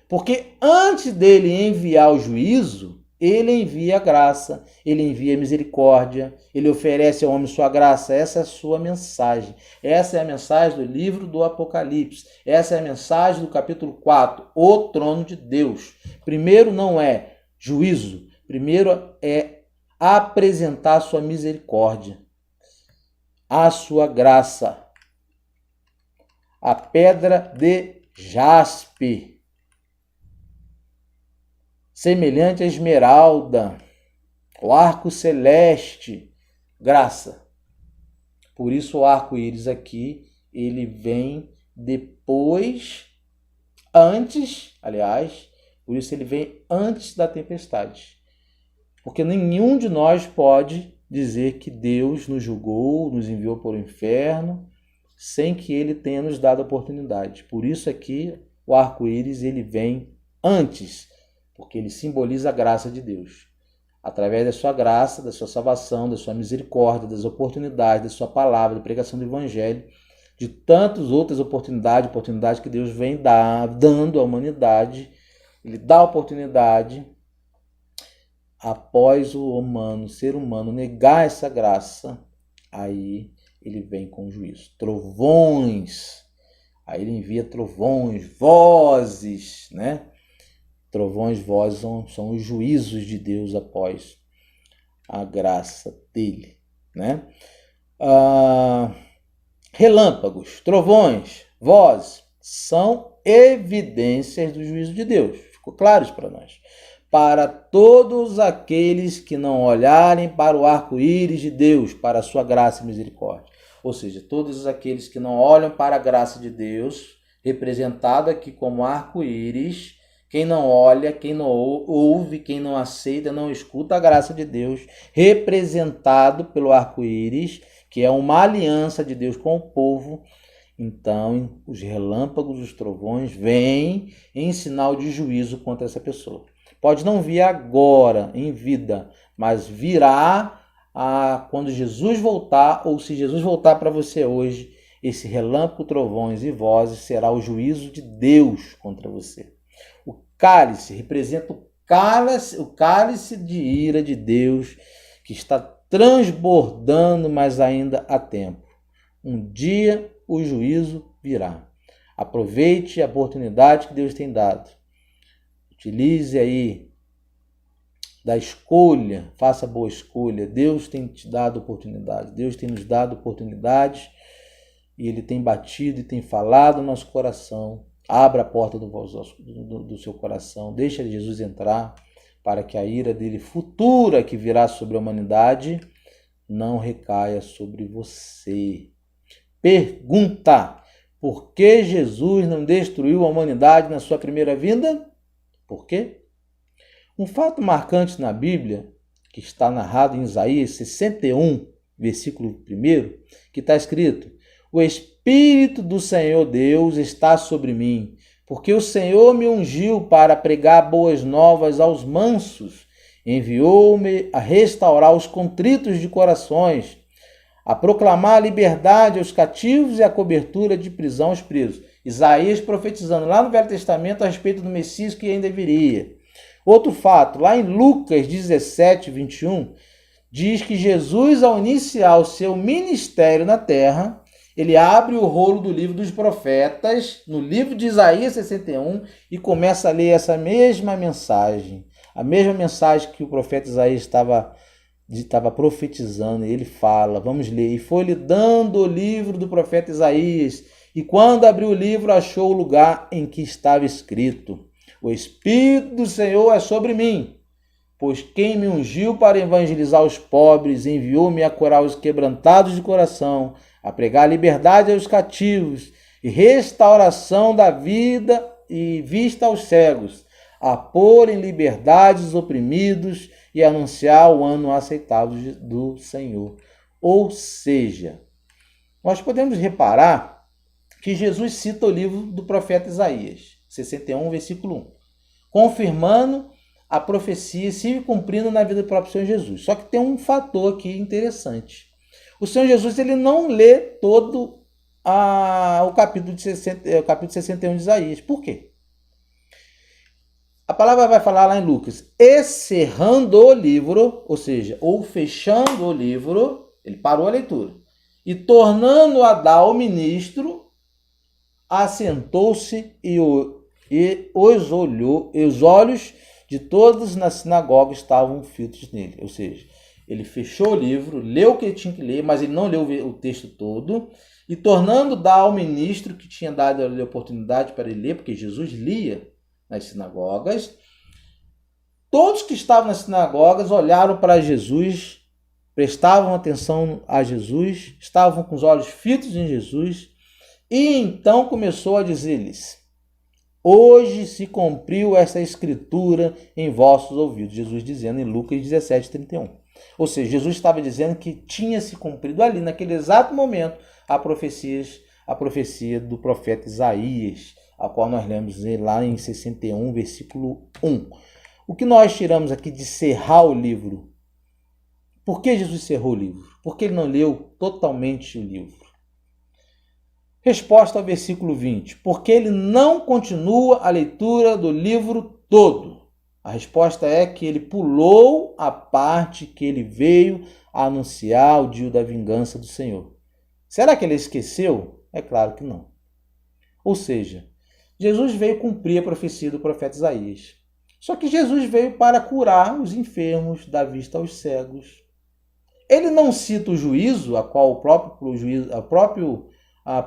Porque antes dele enviar o juízo, ele envia a graça, ele envia a misericórdia, ele oferece ao homem sua graça. Essa é a sua mensagem. Essa é a mensagem do livro do Apocalipse. Essa é a mensagem do capítulo 4, o trono de Deus. Primeiro não é juízo, primeiro é apresentar a sua misericórdia, a sua graça. A pedra de jaspe, semelhante à esmeralda, o arco celeste, graça. Por isso o arco-íris aqui, ele vem depois, por isso ele vem antes da tempestade. Porque nenhum de nós pode dizer que Deus nos julgou, nos enviou para o inferno, sem que ele tenha nos dado a oportunidade. Por isso aqui o arco-íris ele vem antes, porque ele simboliza a graça de Deus. Através da sua graça, da sua salvação, da sua misericórdia, das oportunidades, da sua palavra, da pregação do evangelho, de tantas outras oportunidades que Deus vem dando à humanidade. Ele dá a oportunidade após o ser humano negar essa graça, aí ele vem com juízo. Trovões, aí ele envia trovões, vozes, né? Trovões, vozes são os juízos de Deus após a graça dele, né? Relâmpagos, trovões, vozes são evidências do juízo de Deus. Ficou claro isso para nós? Para todos aqueles que não olharem para o arco-íris de Deus, para a sua graça e misericórdia. Ou seja, todos aqueles que não olham para a graça de Deus, representado aqui como arco-íris, quem não olha, quem não ouve, quem não aceita, não escuta a graça de Deus, representado pelo arco-íris, que é uma aliança de Deus com o povo. Então, os relâmpagos, os trovões vêm em sinal de juízo contra essa pessoa. Pode não vir agora, em vida, mas virá quando Jesus voltar, ou se Jesus voltar para você hoje, esse relâmpago, trovões e vozes será o juízo de Deus contra você. O cálice representa o cálice de ira de Deus que está transbordando, mas ainda há tempo. Um dia o juízo virá. Aproveite a oportunidade que Deus tem dado. Utilize aí da escolha, faça boa escolha. Deus tem te dado oportunidade, Deus tem nos dado oportunidades e Ele tem batido e tem falado no nosso coração. Abra a porta do seu coração, deixa Jesus entrar para que a ira dele futura que virá sobre a humanidade não recaia sobre você. Pergunta: por que Jesus não destruiu a humanidade na sua primeira vinda? Por quê? Um fato marcante na Bíblia que está narrado em Isaías 61, versículo 1, que está escrito: o Espírito do Senhor Deus está sobre mim, porque o Senhor me ungiu para pregar boas novas aos mansos, enviou-me a restaurar os contritos de corações, a proclamar a liberdade aos cativos e a cobertura de prisão aos presos. Isaías profetizando lá no Velho Testamento a respeito do Messias que ainda viria. Outro fato, lá em Lucas 17, 21, diz que Jesus, ao iniciar o seu ministério na terra, ele abre o rolo do livro dos profetas, no livro de Isaías 61, e começa a ler essa mesma mensagem. A mesma mensagem que o profeta Isaías estava profetizando. E ele fala, vamos ler: e foi-lhe dando o livro do profeta Isaías, e quando abriu o livro, achou o lugar em que estava escrito: o Espírito do Senhor é sobre mim, pois quem me ungiu para evangelizar os pobres, enviou-me a curar os quebrantados de coração, a pregar liberdade aos cativos e restauração da vida e vista aos cegos, a pôr em liberdade os oprimidos e anunciar o ano aceitável do Senhor. Ou seja, nós podemos reparar que Jesus cita o livro do profeta Isaías, 61, versículo 1, confirmando a profecia se cumprindo na vida do próprio Senhor Jesus. Só que tem um fator aqui interessante. O Senhor Jesus ele não lê todo o capítulo 61 de Isaías. Por quê? A palavra vai falar lá em Lucas: encerrando o livro, ou seja, ou fechando o livro, ele parou a leitura, e tornando a dar ao ministro, assentou-se e os olhos de todos na sinagoga estavam fitos nele. Ou seja, ele fechou o livro, leu o que ele tinha que ler, mas ele não leu o texto todo, e tornando dar ao ministro que tinha dado a oportunidade para ele ler, porque Jesus lia nas sinagogas, todos que estavam nas sinagogas olharam para Jesus, prestavam atenção a Jesus, estavam com os olhos fitos em Jesus, e então começou a dizer-lhes: hoje se cumpriu essa escritura em vossos ouvidos. Jesus dizendo em Lucas 17, 31. Ou seja, Jesus estava dizendo que tinha se cumprido ali, naquele exato momento, a profecia do profeta Isaías, a qual nós lemos lá em 61, versículo 1. O que nós tiramos aqui de cerrar o livro? Por que Jesus cerrou o livro? Porque ele não leu totalmente o livro. Resposta ao versículo 20. Porque ele não continua a leitura do livro todo. A resposta é que ele pulou a parte que ele veio a anunciar o dia da vingança do Senhor. Será que ele esqueceu? É claro que não. Ou seja, Jesus veio cumprir a profecia do profeta Isaías. Só que Jesus veio para curar os enfermos, dar vista aos cegos. Ele não cita o juízo, a qual o próprio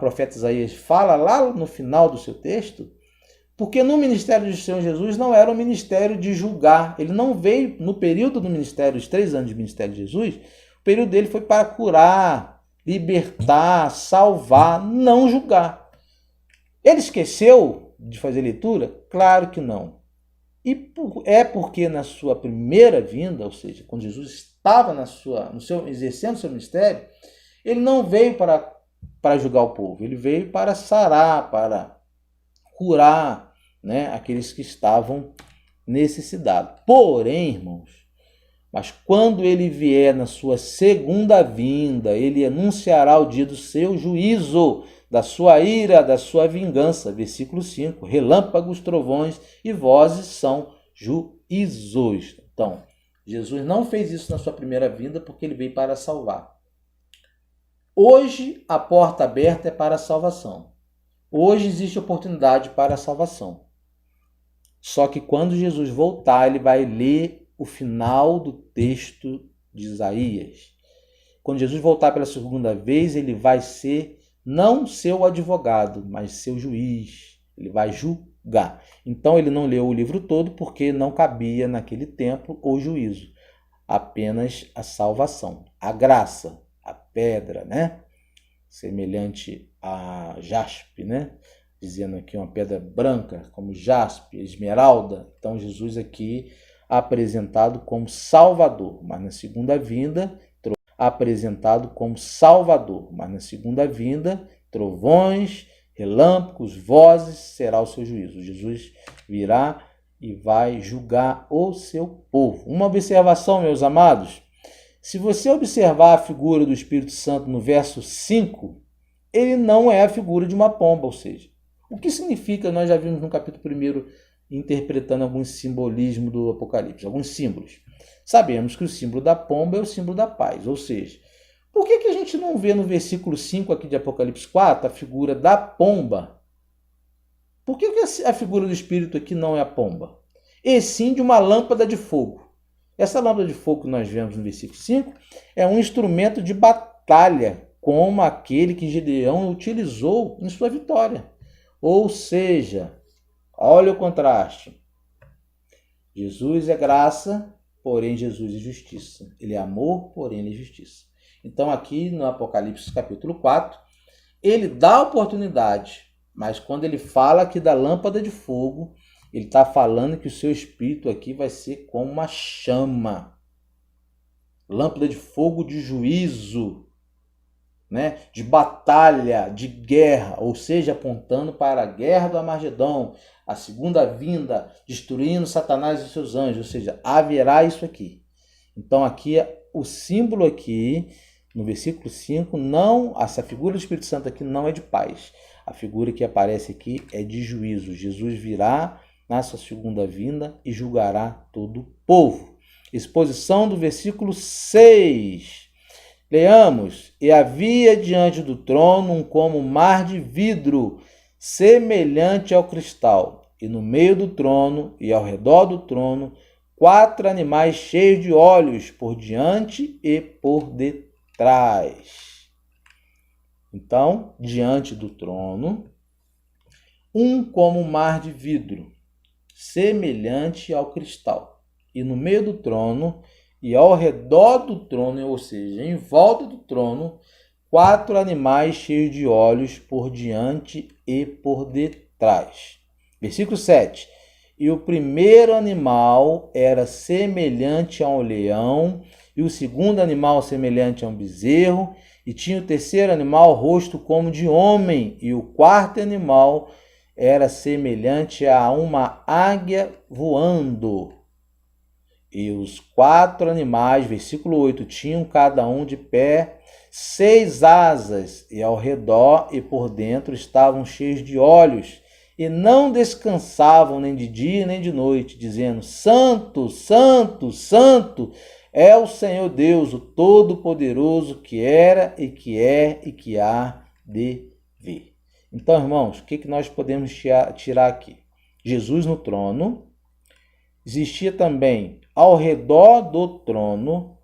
profeta Isaías fala lá no final do seu texto, porque no ministério do Senhor Jesus não era um ministério de julgar. Ele não veio, no período do ministério, os 3 anos de ministério de Jesus, o período dele foi para curar, libertar, salvar, não julgar. Ele esqueceu de fazer leitura? Claro que não. E é porque na sua primeira vinda, ou seja, quando Jesus estava exercendo o seu ministério, ele não veio para julgar o povo, ele veio para sarar, para curar, né, aqueles que estavam necessitados. Porém, irmãos, mas quando ele vier na sua segunda vinda, ele anunciará o dia do seu juízo, da sua ira, da sua vingança. Versículo 5. Relâmpagos, trovões e vozes são juízos. Então, Jesus não fez isso na sua primeira vinda porque ele veio para salvar. Hoje a porta aberta é para a salvação. Hoje existe oportunidade para a salvação. Só que quando Jesus voltar, ele vai ler o final do texto de Isaías. Quando Jesus voltar pela segunda vez, ele vai ser não seu advogado, mas seu juiz. Ele vai julgar. Então ele não leu o livro todo porque não cabia naquele tempo o juízo. Apenas a salvação, a graça, a pedra, né? Semelhante a jaspe, né? Dizendo aqui uma pedra branca, como jaspe, esmeralda. Então Jesus aqui apresentado como Salvador, mas na segunda vinda, apresentado como Salvador, mas na segunda vinda, trovões, relâmpagos, vozes, será o seu juízo. Jesus virá e vai julgar o seu povo. Uma observação, meus amados, se você observar a figura do Espírito Santo no verso 5, ele não é a figura de uma pomba, ou seja, o que significa, nós já vimos no capítulo 1, interpretando alguns simbolismos do Apocalipse, alguns símbolos. Sabemos que o símbolo da pomba é o símbolo da paz, ou seja, por que a gente não vê no versículo 5 aqui de Apocalipse 4 a figura da pomba? Por que a figura do Espírito aqui não é a pomba? E sim de uma lâmpada de fogo. Essa lâmpada de fogo que nós vemos no versículo 5 é um instrumento de batalha, como aquele que Gideão utilizou em sua vitória. Ou seja, olha o contraste. Jesus é graça, porém Jesus é justiça. Ele é amor, porém ele é justiça. Então aqui no Apocalipse capítulo 4, ele dá oportunidade, mas quando ele fala aqui da lâmpada de fogo, ele está falando que o seu espírito aqui vai ser como uma chama. Lâmpada de fogo de juízo, né? De batalha, de guerra, ou seja, apontando para a guerra do Armagedom, a segunda vinda, destruindo Satanás e seus anjos, ou seja, haverá isso aqui. Então aqui, o símbolo aqui, no versículo 5, não, essa figura do Espírito Santo aqui não é de paz. A figura que aparece aqui é de juízo. Jesus virá na sua segunda vinda e julgará todo o povo. Exposição do versículo 6. Leamos: e havia diante do trono um como mar de vidro, semelhante ao cristal, e no meio do trono e ao redor do trono, 4 animais cheios de olhos, por diante e por detrás. Então, diante do trono, um como um mar de vidro, semelhante ao cristal, e no meio do trono e ao redor do trono, ou seja, em volta do trono, 4 animais cheios de olhos por diante e por detrás. Versículo 7. E o primeiro animal era semelhante a um leão, e o segundo animal semelhante a um bezerro, e tinha o terceiro animal rosto como de homem, e o quarto animal era semelhante a uma águia voando. E os 4 animais, versículo 8, tinham cada um de pé 6 asas, e ao redor e por dentro estavam cheios de olhos, e não descansavam nem de dia nem de noite, dizendo: Santo, Santo, Santo é o Senhor Deus, o Todo-Poderoso, que era e que é e que há de vir. Então, irmãos, o que nós podemos tirar aqui? Jesus no trono. Existia também ao redor do trono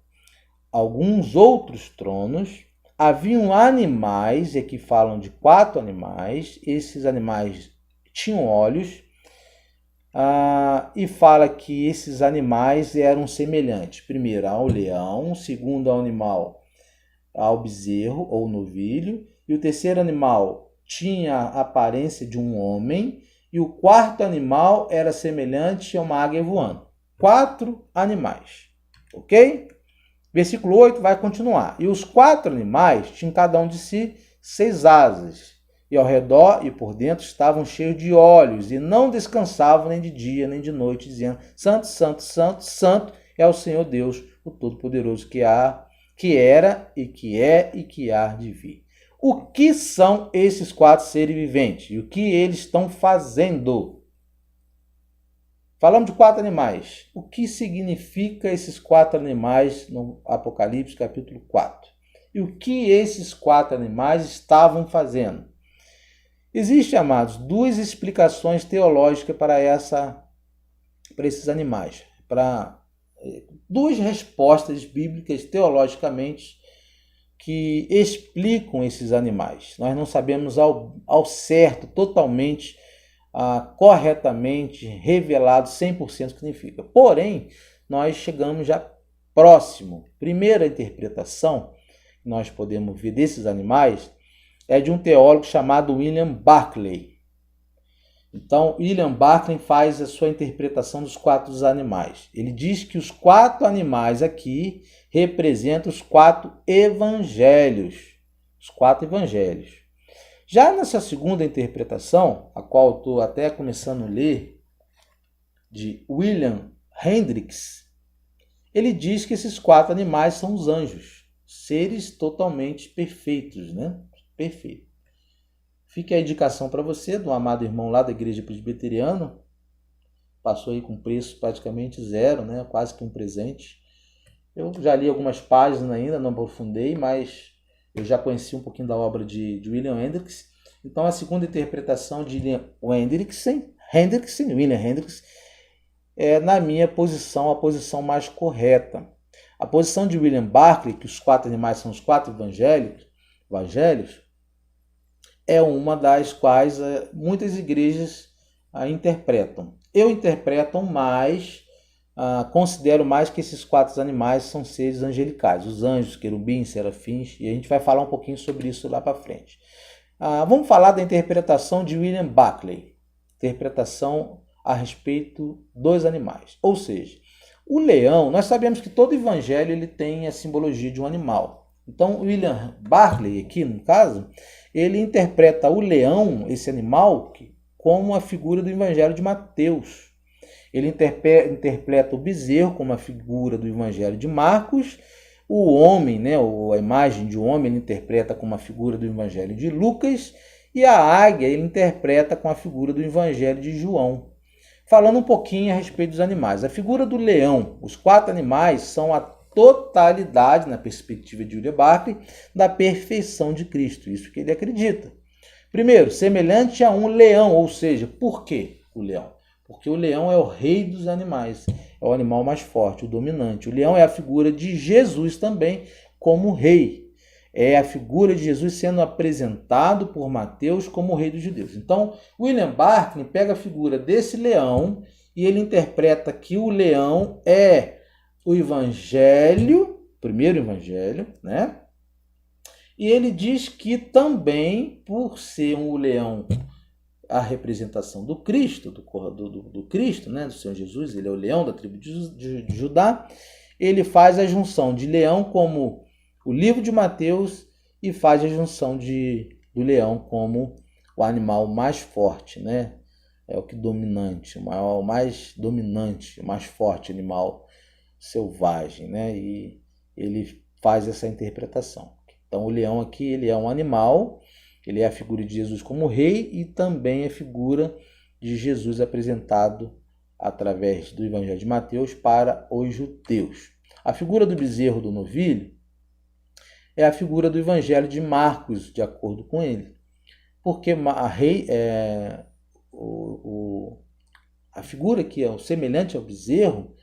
alguns outros tronos. Haviam animais, e aqui falam de 4 animais. Esses animais tinham olhos. E fala que esses animais eram semelhantes, primeiro ao leão, segundo ao animal, ao bezerro ou novilho, e o terceiro animal tinha a aparência de um homem, e o quarto animal era semelhante a uma águia voando. 4 animais, ok? Versículo 8 vai continuar. E os 4 animais tinham cada um de si 6 asas, e ao redor e por dentro estavam cheios de olhos, e não descansavam nem de dia nem de noite, dizendo: Santo, Santo, Santo, Santo é o Senhor Deus, o Todo-Poderoso, que era e que é e que há de vir. O que são esses 4 seres viventes? E o que eles estão fazendo? Falamos de 4 animais. O que significa esses 4 animais no Apocalipse capítulo 4? E o que esses 4 animais estavam fazendo? Existem, amados, 2 explicações teológicas para esses animais. Para 2 respostas bíblicas teologicamente que explicam esses animais. Nós não sabemos ao certo, totalmente, corretamente, revelado 100% o que significa. Porém, nós chegamos já próximo. Primeira interpretação que nós podemos ver desses animais é de um teólogo chamado William Barclay. Então, William Barclay faz a sua interpretação dos 4 animais. Ele diz que os 4 animais aqui representam os 4 evangelhos. Os 4 evangelhos. Já nessa segunda interpretação, a qual estou até começando a ler, de William Hendricks, ele diz que esses 4 animais são os anjos, seres totalmente perfeitos, né? Perfeito. Fica a indicação para você, do amado irmão lá da Igreja Presbiteriana, passou aí com preço praticamente zero, né? Quase que um presente. Eu já li algumas páginas ainda, não aprofundei, mas eu já conheci um pouquinho da obra de William Hendricks. Então, a segunda interpretação de William Hendricks, é, na minha posição, a posição mais correta. A posição de William Barclay, que os 4 animais são os 4 evangelhos, é uma das quais muitas igrejas interpretam. Eu interpreto mais, considero mais que esses 4 animais são seres angelicais, os anjos, querubins, serafins, e a gente vai falar um pouquinho sobre isso lá para frente. Vamos falar da interpretação de William Barclay, interpretação a respeito dos animais. Ou seja, o leão, nós sabemos que todo evangelho ele tem a simbologia de um animal. Então, William Barclay, aqui no caso, ele interpreta o leão, esse animal, como a figura do Evangelho de Mateus. Ele interpreta o bezerro como a figura do Evangelho de Marcos. O homem, né, a imagem de um homem, ele interpreta como a figura do Evangelho de Lucas. E a águia, ele interpreta com a figura do Evangelho de João. Falando um pouquinho a respeito dos animais. A figura do leão, os 4 animais são a totalidade, na perspectiva de William Barclay, da perfeição de Cristo. Isso que ele acredita. Primeiro, semelhante a um leão, ou seja, por que o leão? Porque o leão é o rei dos animais, é o animal mais forte, o dominante. O leão é a figura de Jesus também como rei. É a figura de Jesus sendo apresentado por Mateus como o rei dos judeus. Então, William Barclay pega a figura desse leão e ele interpreta que o leão é o evangelho, primeiro evangelho, né? E ele diz que também, por ser um leão, a representação do Cristo, do Cristo, né? Do Senhor Jesus, ele é o leão da tribo de Judá, ele faz a junção de leão como o livro de Mateus e faz a junção do leão como o animal mais forte, né? É o que dominante, o mais dominante, o mais forte animal selvagem, né? E ele faz essa interpretação. Então, o leão aqui, ele é um animal, ele é a figura de Jesus como rei e também a figura de Jesus apresentado através do Evangelho de Mateus para os judeus. A figura do bezerro do novilho é a figura do Evangelho de Marcos, de acordo com ele. Porque a figura que é semelhante ao bezerro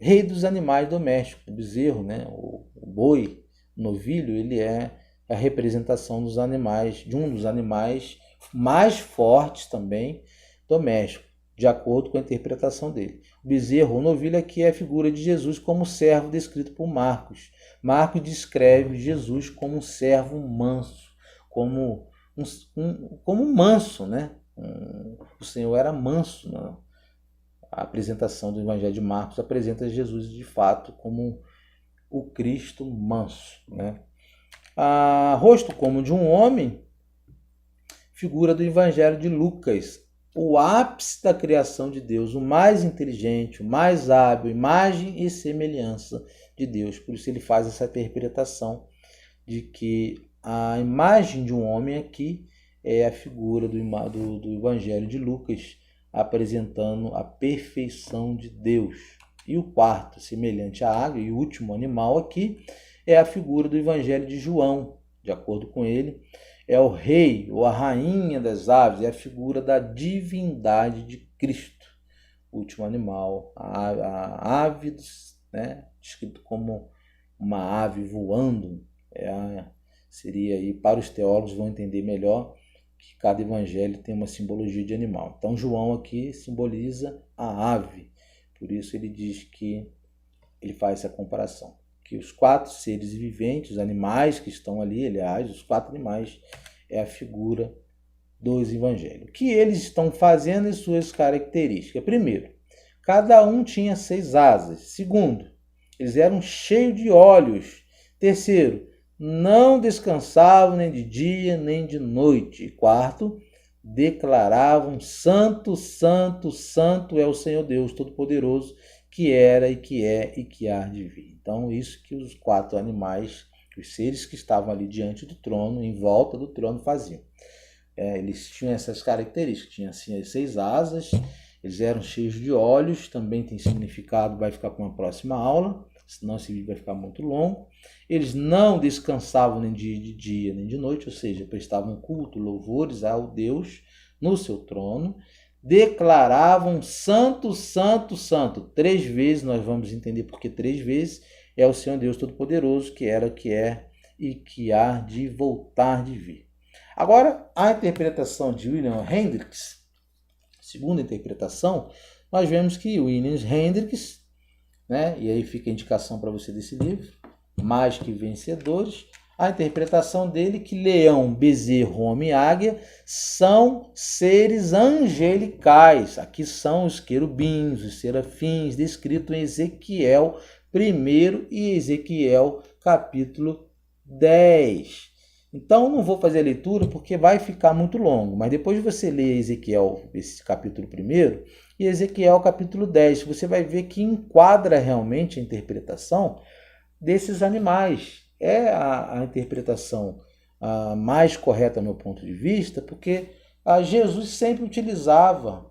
rei dos animais domésticos, o bezerro, né? O boi, o novilho, ele é a representação dos animais, de um dos animais mais fortes também domésticos, de acordo com a interpretação dele. O bezerro, o novilho aqui é a figura de Jesus como servo descrito por Marcos. Marcos descreve Jesus como um servo manso, como um manso, né? O Senhor era manso, né? A apresentação do Evangelho de Marcos apresenta Jesus de fato como o Cristo manso, né? Rosto como de um homem, figura do Evangelho de Lucas, o ápice da criação de Deus, o mais inteligente, o mais hábil, imagem e semelhança de Deus. Por isso ele faz essa interpretação de que a imagem de um homem aqui é a figura do Evangelho de Lucas, apresentando a perfeição de Deus. E o quarto, semelhante à águia, e o último animal aqui, é a figura do Evangelho de João. De acordo com ele, é o rei ou a rainha das aves, é a figura da divindade de Cristo. O último animal, a ave, né, descrito como uma ave voando, seria aí, para os teólogos vão entender melhor, que cada evangelho tem uma simbologia de animal. Então, João aqui simboliza a ave. Por isso ele diz que ele faz essa comparação. Que os 4 seres viventes, os animais que estão ali, aliás, os 4 animais, é a figura dos evangelhos. O que eles estão fazendo e suas características? Primeiro, cada um tinha 6 asas. Segundo, eles eram cheios de olhos. Terceiro, não descansavam nem de dia nem de noite. E quarto, declaravam: Santo, Santo, Santo é o Senhor Deus Todo-Poderoso, que era e que é e que há de vir. Então, isso que os 4 animais, os seres que estavam ali diante do trono, em volta do trono, faziam. Eles tinham essas características, tinham assim as 6 asas, eles eram cheios de olhos, também tem significado, vai ficar para uma próxima aula, senão esse vídeo vai ficar muito longo. Eles não descansavam nem de dia nem de noite, ou seja, prestavam culto, louvores ao Deus no seu trono, declaravam: Santo, Santo, Santo. 3 vezes, nós vamos entender porque 3 vezes, é o Senhor Deus Todo-Poderoso, que era, que é e que há de voltar de vir. Agora, a interpretação de William Hendricks, segunda interpretação, nós vemos que William Hendricks, né, e aí fica a indicação para você desse livro, Mais que Vencedores, a interpretação dele que leão, bezerro, homem e águia são seres angelicais. Aqui são os querubins, os serafins, descrito em Ezequiel 1 e Ezequiel capítulo 10. Então, não vou fazer a leitura porque vai ficar muito longo, mas depois de você ler Ezequiel, esse capítulo 1 e Ezequiel capítulo 10, você vai ver que enquadra realmente a interpretação desses animais. É a interpretação mais correta, do meu ponto de vista, porque Jesus sempre utilizava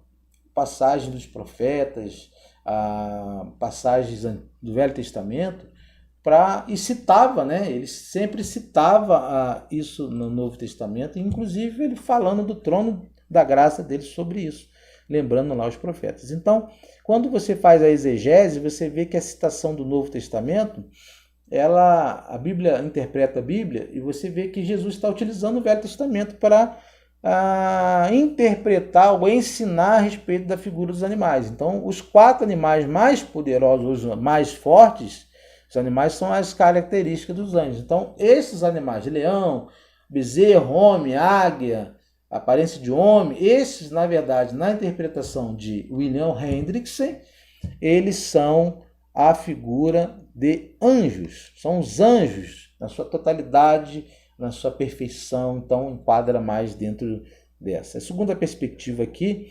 passagens dos profetas, passagens do Velho Testamento, e citava, né? Ele sempre citava isso no Novo Testamento, inclusive ele falando do trono da graça dele sobre isso, lembrando lá os profetas. Então, quando você faz a exegese, você vê que a citação do Novo Testamento, a Bíblia interpreta a Bíblia, e você vê que Jesus está utilizando o Velho Testamento para interpretar ou ensinar a respeito da figura dos animais. Então, os 4 animais mais poderosos, os mais fortes, os animais são as características dos anjos. Então, esses animais, leão, bezerro, homem, águia, aparência de homem, esses, na verdade, na interpretação de William Hendrickson, eles são a figura de anjos. São os anjos na sua totalidade, na sua perfeição. Então, enquadra mais dentro dessa. A segunda perspectiva aqui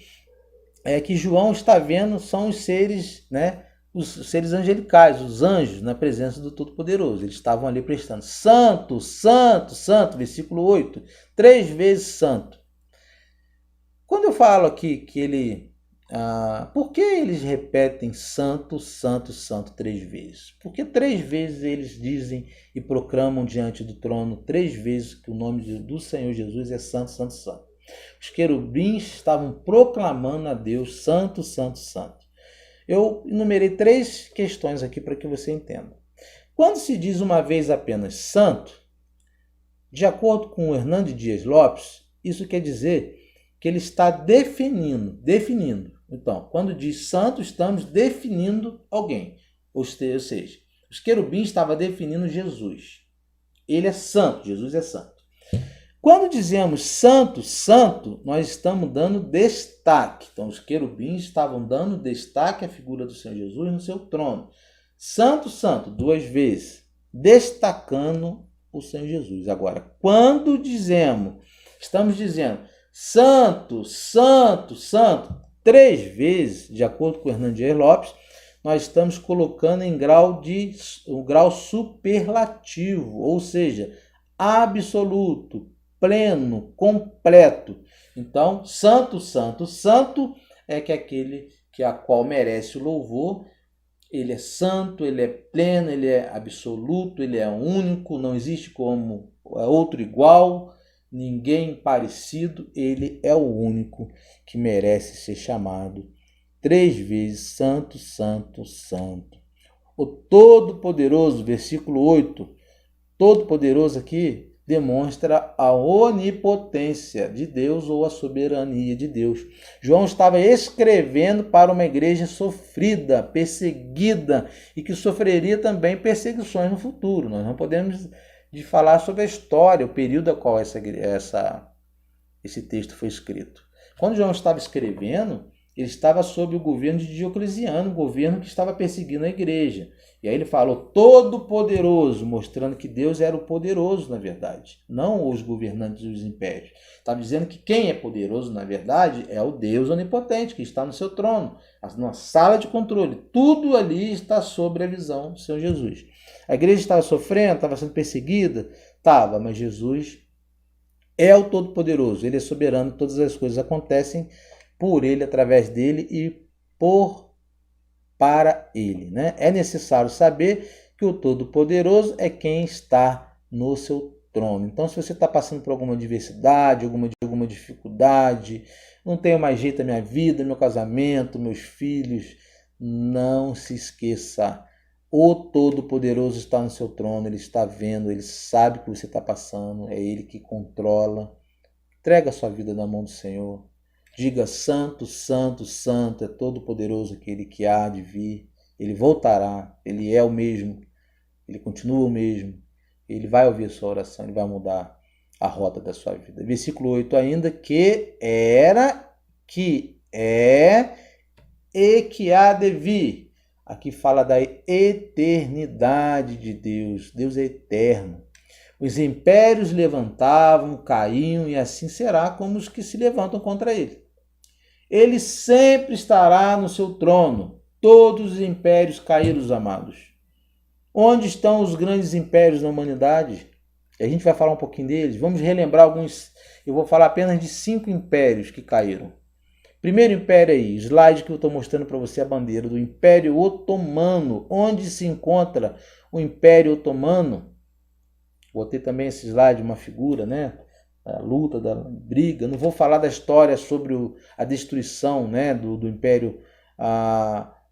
é que João está vendo são os seres, né? Os seres angelicais, os anjos, na presença do Todo-Poderoso. Eles estavam ali prestando: Santo, Santo, Santo, versículo 8, 3 vezes santo. Quando eu falo aqui que ele... por que eles repetem Santo, Santo, Santo 3 vezes? Porque 3 vezes eles dizem e proclamam diante do trono, 3 vezes que o nome do Senhor Jesus é Santo, Santo, Santo. Os querubins estavam proclamando a Deus Santo, Santo, Santo. Eu enumerei 3 questões aqui para que você entenda. Quando se diz uma vez apenas santo, de acordo com o Hernando Dias Lopes, isso quer dizer que ele está definindo. Então, quando diz santo, estamos definindo alguém. Ou seja, os querubins estavam definindo Jesus. Ele é santo, Jesus é santo. Quando dizemos santo, santo, nós estamos dando destaque. Então, os querubins estavam dando destaque à figura do Senhor Jesus no seu trono. Santo, santo, 2 vezes, destacando o Senhor Jesus. Agora, quando estamos dizendo santo, santo, santo, 3 vezes, de acordo com o Hernando Dias Lopes, nós estamos colocando em o grau superlativo, ou seja, absoluto, pleno, completo. Então, santo, santo, santo é que aquele que a qual merece o louvor. Ele é santo, ele é pleno, ele é absoluto, ele é único, não existe como outro igual, ninguém parecido, ele é o único que merece ser chamado 3 vezes santo, santo, santo. O Todo-Poderoso, versículo 8, Todo-Poderoso aqui demonstra a onipotência de Deus ou a soberania de Deus. João estava escrevendo para uma igreja sofrida, perseguida e que sofreria também perseguições no futuro. Nós não podemos falar sobre a história, o período a qual essa esse texto foi escrito. Quando João estava escrevendo, ele estava sob o governo de Diocleciano, um governo que estava perseguindo a igreja. E aí ele falou todo-poderoso, mostrando que Deus era o poderoso, na verdade, não os governantes dos impérios. Estava dizendo que quem é poderoso, na verdade, é o Deus onipotente, que está no seu trono, na sala de controle. Tudo ali está sob a visão do Senhor Jesus. A igreja estava sofrendo, estava sendo perseguida? Estava, mas Jesus é o Todo-Poderoso, ele é soberano, todas as coisas acontecem por ele, através dele e para ele, né? É necessário saber que o Todo-Poderoso é quem está no seu trono. Então, se você está passando por alguma adversidade, alguma dificuldade, não tenho mais jeito na minha vida, meu casamento, meus filhos, não se esqueça. O Todo-Poderoso está no seu trono, ele está vendo, ele sabe o que você está passando, é ele que controla. Entrega a sua vida na mão do Senhor. Diga: santo, santo, santo, é todo-poderoso aquele que há de vir. Ele voltará, ele é o mesmo, ele continua o mesmo. Ele vai ouvir a sua oração, ele vai mudar a rota da sua vida. Versículo 8 ainda, que era, que é e que há de vir. Aqui fala da eternidade de Deus. Deus é eterno. Os impérios levantavam, caíam, e assim será como os que se levantam contra ele. Ele sempre estará no seu trono. Todos os impérios caíram, amados. Onde estão os grandes impérios da humanidade? A gente vai falar um pouquinho deles. Vamos relembrar alguns. Eu vou falar apenas de 5 impérios que caíram. Primeiro império aí, slide que eu estou mostrando para você, a bandeira do Império Otomano. Onde se encontra o Império Otomano? Botei também esse slide, uma figura, né? A luta, da briga. Não vou falar da história sobre a destruição, né, do Império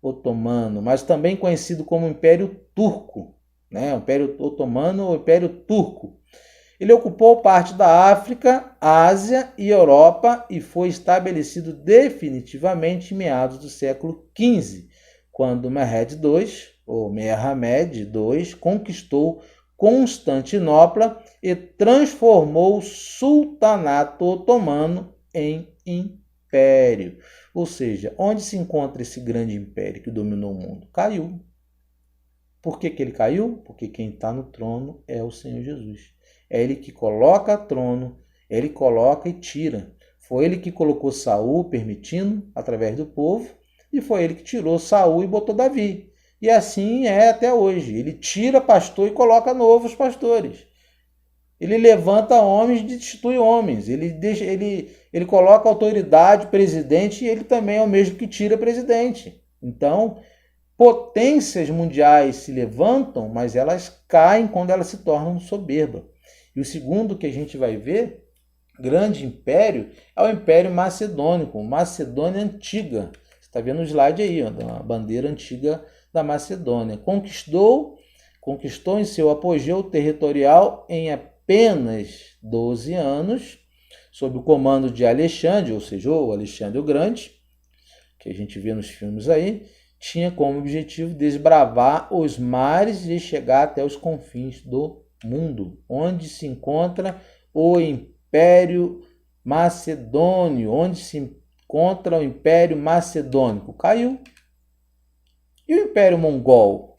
Otomano, mas também conhecido como Império Turco, né? O Império Otomano ou Império Turco. Ele ocupou parte da África, Ásia e Europa e foi estabelecido definitivamente em meados do século XV, quando Mehmed II conquistou Constantinopla e transformou o sultanato otomano em império. Ou seja, onde se encontra esse grande império que dominou o mundo? Caiu. Por que ele caiu? Porque quem está no trono é o Senhor Jesus. É ele que coloca trono, ele coloca e tira. Foi ele que colocou Saul, permitindo, através do povo, e foi ele que tirou Saul e botou Davi. E assim é até hoje. Ele tira pastor e coloca novos pastores. Ele levanta homens e destitui homens. Ele coloca autoridade, presidente, e ele também é o mesmo que tira presidente. Então, potências mundiais se levantam, mas elas caem quando elas se tornam soberbas. E o segundo que a gente vai ver, grande império, é o Império Macedônico, Macedônia Antiga. Você está vendo o slide aí, ó, da bandeira antiga da Macedônia. Conquistou em seu apogeu territorial em apenas 12 anos, sob o comando de Alexandre, ou seja, o Alexandre o Grande, que a gente vê nos filmes aí, tinha como objetivo desbravar os mares e chegar até os confins do mundo, onde se encontra o Império Macedônio, onde se encontra o Império Macedônico. Caiu. E o Império Mongol?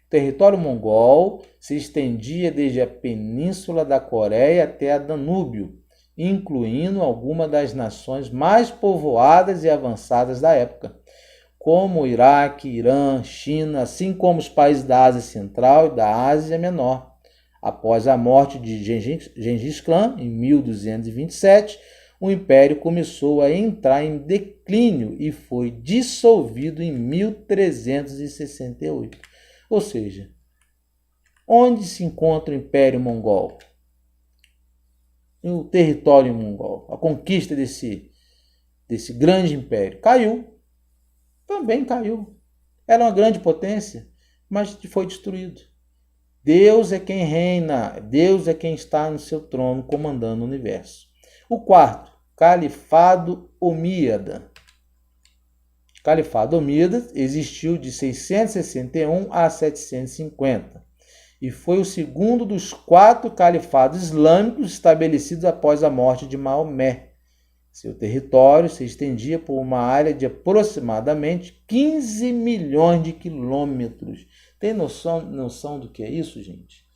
O território mongol se estendia desde a península da Coreia até a Danúbio, incluindo algumas das nações mais povoadas e avançadas da época, como o Iraque, Irã, China, assim como os países da Ásia Central e da Ásia Menor. Após a morte de Gengis Khan, em 1227, o império começou a entrar em declínio e foi dissolvido em 1368. Ou seja, onde se encontra o Império Mongol? O território mongol, a conquista desse grande império. Caiu. Também caiu. Era uma grande potência, mas foi destruído. Deus é quem reina, Deus é quem está no seu trono comandando o universo. O quarto, Califado Omíada. Califado Omíada existiu de 661 a 750 e foi o segundo dos 4 califados islâmicos estabelecidos após a morte de Maomé. Seu território se estendia por uma área de aproximadamente 15 milhões de quilômetros. Tem noção do que é isso, gente?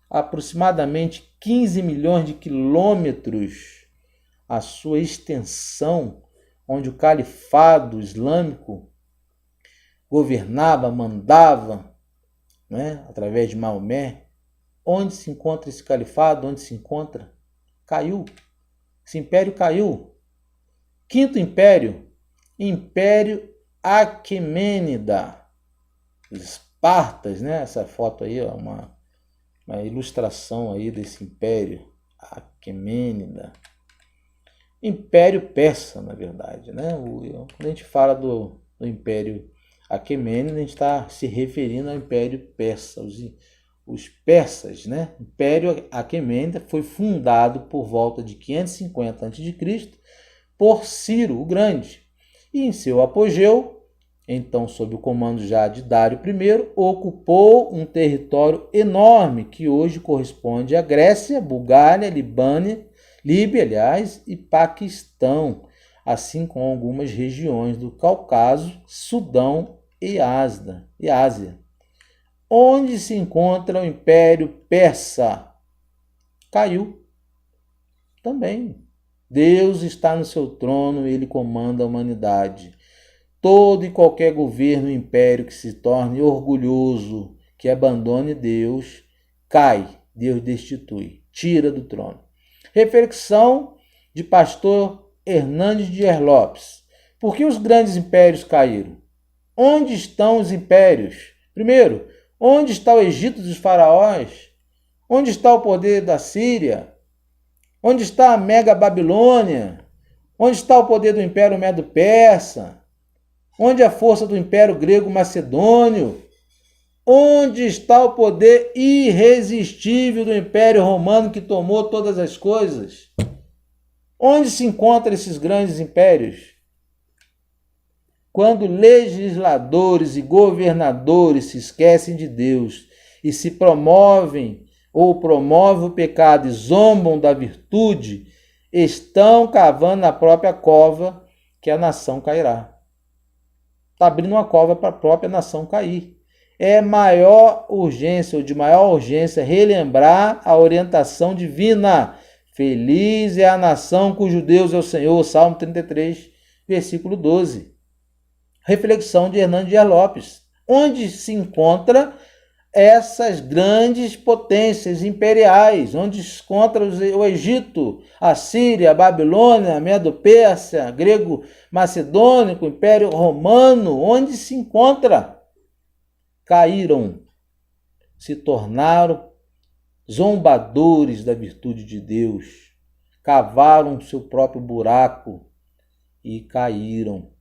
Aproximadamente 15 milhões de quilômetros a sua extensão, onde o califado islâmico governava, mandava, né, através de Maomé. Onde se encontra esse califado? Onde se encontra? Caiu. Esse império caiu. Quinto império, Império Aquemênida. Espartas, né? Essa foto aí é uma ilustração aí desse império Aquemênida. Império Persa, na verdade, né? Quando a gente fala do Império Aquemênida, a gente está se referindo ao Império Persa, os persas, né? O Império Aquemênida foi fundado por volta de 550 a.C. por Ciro o Grande, e em seu apogeu, então sob o comando já de Dário I, ocupou um território enorme que hoje corresponde à Grécia, Bulgária, Líbia, aliás, e Paquistão, assim como algumas regiões do Cáucaso, Sudão e Ásia. Onde se encontra o Império Persa? Caiu também. Deus está no seu trono e ele comanda a humanidade. Todo e qualquer governo e império que se torne orgulhoso, que abandone Deus, cai. Deus destitui, tira do trono. Reflexão de pastor Hernandes Dias Lopes. Por que os grandes impérios caíram? Onde estão os impérios? Primeiro, onde está o Egito dos faraós? Onde está o poder da Síria? Onde está a mega Babilônia? Onde está o poder do Império Medo-Persa? Onde a força do Império Grego-Macedônio? Onde está o poder irresistível do Império Romano que tomou todas as coisas? Onde se encontram esses grandes impérios? Quando legisladores e governadores se esquecem de Deus e se promovem o pecado e zombam da virtude, estão cavando a própria cova que a nação cairá. Está abrindo uma cova para a própria nação cair. É de maior urgência relembrar a orientação divina. Feliz é a nação cujo Deus é o Senhor. Salmo 33, versículo 12. Reflexão de Hernandes Dias Lopes. Onde se encontra essas grandes potências imperiais? Onde se encontra o Egito, a Síria, a Babilônia, a Medo-Pérsia, grego-macedônico, Império Romano? Onde se encontra? Caíram, se tornaram zombadores da virtude de Deus, cavaram seu próprio buraco e caíram.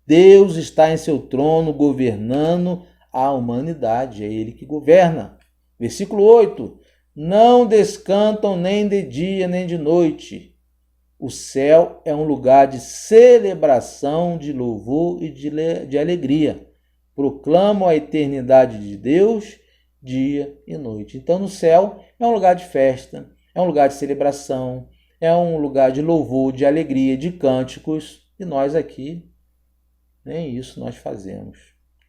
Deus está em seu trono governando a humanidade, é Ele que governa. Versículo 8, não descantam nem de dia nem de noite. O céu é um lugar de celebração, de louvor e de alegria. Proclamam a eternidade de Deus, dia e noite. Então, no céu é um lugar de festa, é um lugar de celebração, é um lugar de louvor, de alegria, de cânticos. E nós aqui, nem isso nós fazemos.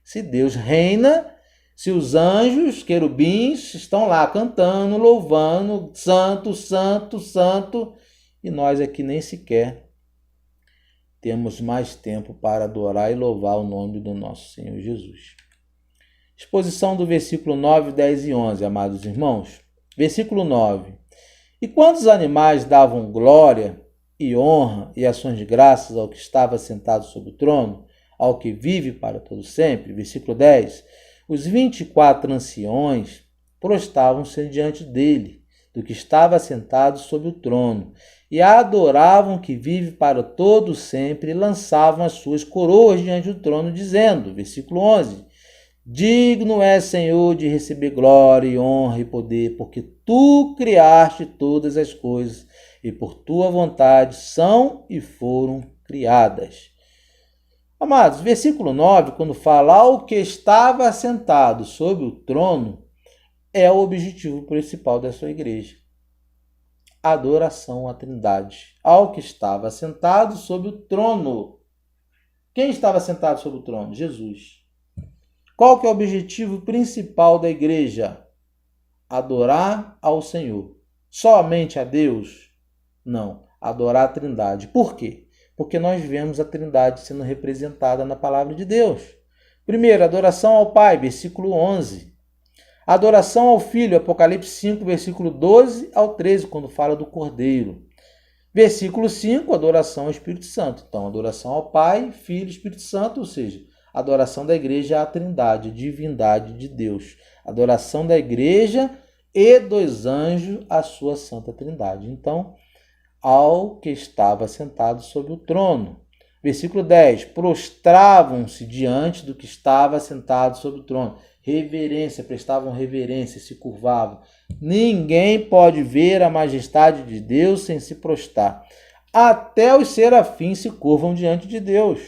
Se Deus reina, se os anjos, querubins, estão lá cantando, louvando, santo, santo, santo, e nós aqui nem sequer temos mais tempo para adorar e louvar o nome do nosso Senhor Jesus. Exposição do versículo 9, 10 e 11, amados irmãos. Versículo 9. E quantos animais davam glória e honra e ações de graças ao que estava sentado sobre o trono, ao que vive para todo sempre? Versículo 10. Os 24 anciões prostavam-se diante dele, do que estava sentado sobre o trono, e adoravam o que vive para todo sempre, e lançavam as suas coroas diante do trono, dizendo, versículo 11, digno é, Senhor, de receber glória e honra e poder, porque tu criaste todas as coisas, e por tua vontade são e foram criadas. Amados, versículo 9, quando fala ao que estava assentado sobre o trono, é o objetivo principal da sua igreja. Adoração à Trindade, ao que estava sentado sobre o trono. Quem estava sentado sobre o trono? Jesus. Qual que é o objetivo principal da igreja? Adorar ao Senhor. Somente a Deus? Não. Adorar a Trindade. Por quê? Porque nós vemos a Trindade sendo representada na palavra de Deus. Primeiro, adoração ao Pai, versículo 11. Adoração ao Filho, Apocalipse 5, versículo 12 ao 13, quando fala do Cordeiro. Versículo 5, adoração ao Espírito Santo. Então, adoração ao Pai, Filho e Espírito Santo, ou seja, adoração da igreja à Trindade, divindade de Deus. Adoração da igreja e dos anjos à sua santa Trindade. Então, ao que estava sentado sobre o trono. Versículo 10, prostravam-se diante do que estava sentado sobre o trono. Reverência, prestavam reverência, se curvavam. Ninguém pode ver a majestade de Deus sem se prostrar. Até os serafins se curvam diante de Deus.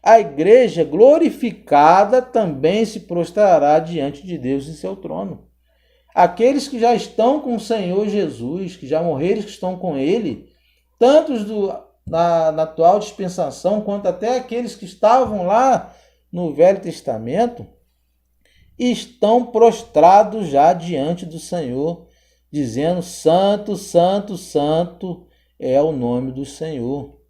A igreja glorificada também se prostrará diante de Deus em seu trono. Aqueles que já estão com o Senhor Jesus, que já morreram, que estão com Ele, tantos na atual dispensação, quanto até aqueles que estavam lá no Velho Testamento, estão prostrados já diante do Senhor, dizendo: Santo, Santo, Santo é o nome do Senhor.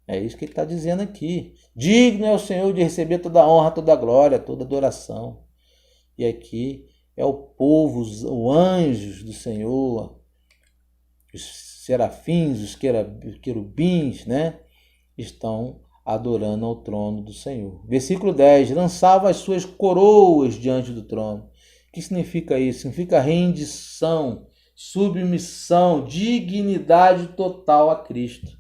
É isso que ele está dizendo aqui. Digno é o Senhor de receber toda a honra, toda a glória, toda a adoração. E aqui é o povo, os anjos do Senhor, os serafins, os querubins, né? Estão adorando ao trono do Senhor. Versículo 10. Lançava as suas coroas diante do trono. O que significa isso? Significa rendição, submissão, dignidade total a Cristo.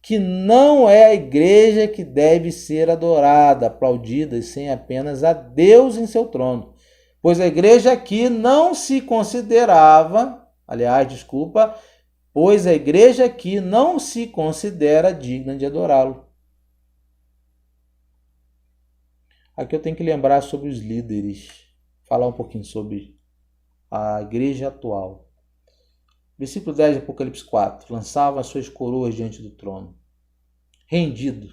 Que não é a igreja que deve ser adorada, aplaudida, e sem apenas a Deus em seu trono. Pois a igreja aqui não se considerava, pois a igreja aqui não se considera digna de adorá-lo. Aqui eu tenho que lembrar sobre os líderes, falar um pouquinho sobre a igreja atual. Versículo 10 de Apocalipse 4. Lançavam as suas coroas diante do trono. Rendido.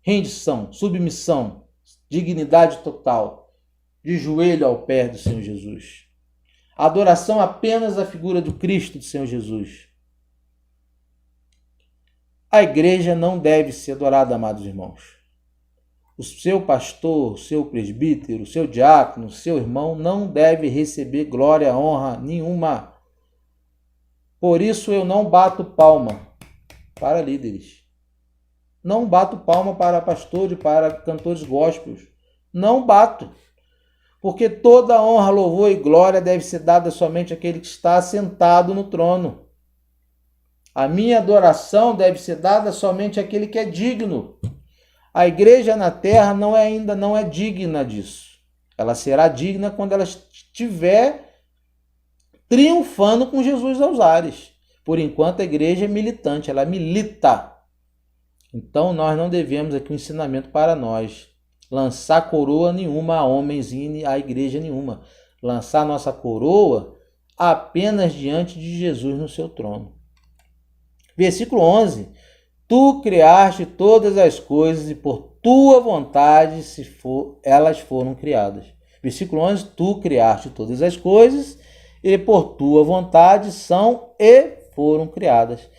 Rendição, submissão, dignidade total. De joelho ao pé do Senhor Jesus. Adoração apenas à figura do Cristo do Senhor Jesus. A igreja não deve ser adorada, amados irmãos. O seu pastor, o seu presbítero, o seu diácono, o seu irmão não deve receber glória, honra nenhuma. Por isso eu não bato palma para líderes. Não bato palma para pastores, para cantores gospels. Não bato. Porque toda honra, louvor e glória deve ser dada somente àquele que está sentado no trono. A minha adoração deve ser dada somente àquele que é digno. A igreja na terra ainda não é digna disso. Ela será digna quando ela estiver triunfando com Jesus aos ares. Por enquanto a igreja é militante, ela milita. Então nós não devemos aqui um ensinamento para nós. Lançar coroa nenhuma a homens e a igreja nenhuma. Lançar nossa coroa apenas diante de Jesus no seu trono. Versículo 11. Tu criaste todas as coisas e por tua vontade elas foram criadas. Versículo 11. Tu criaste todas as coisas e por tua vontade são e foram criadas.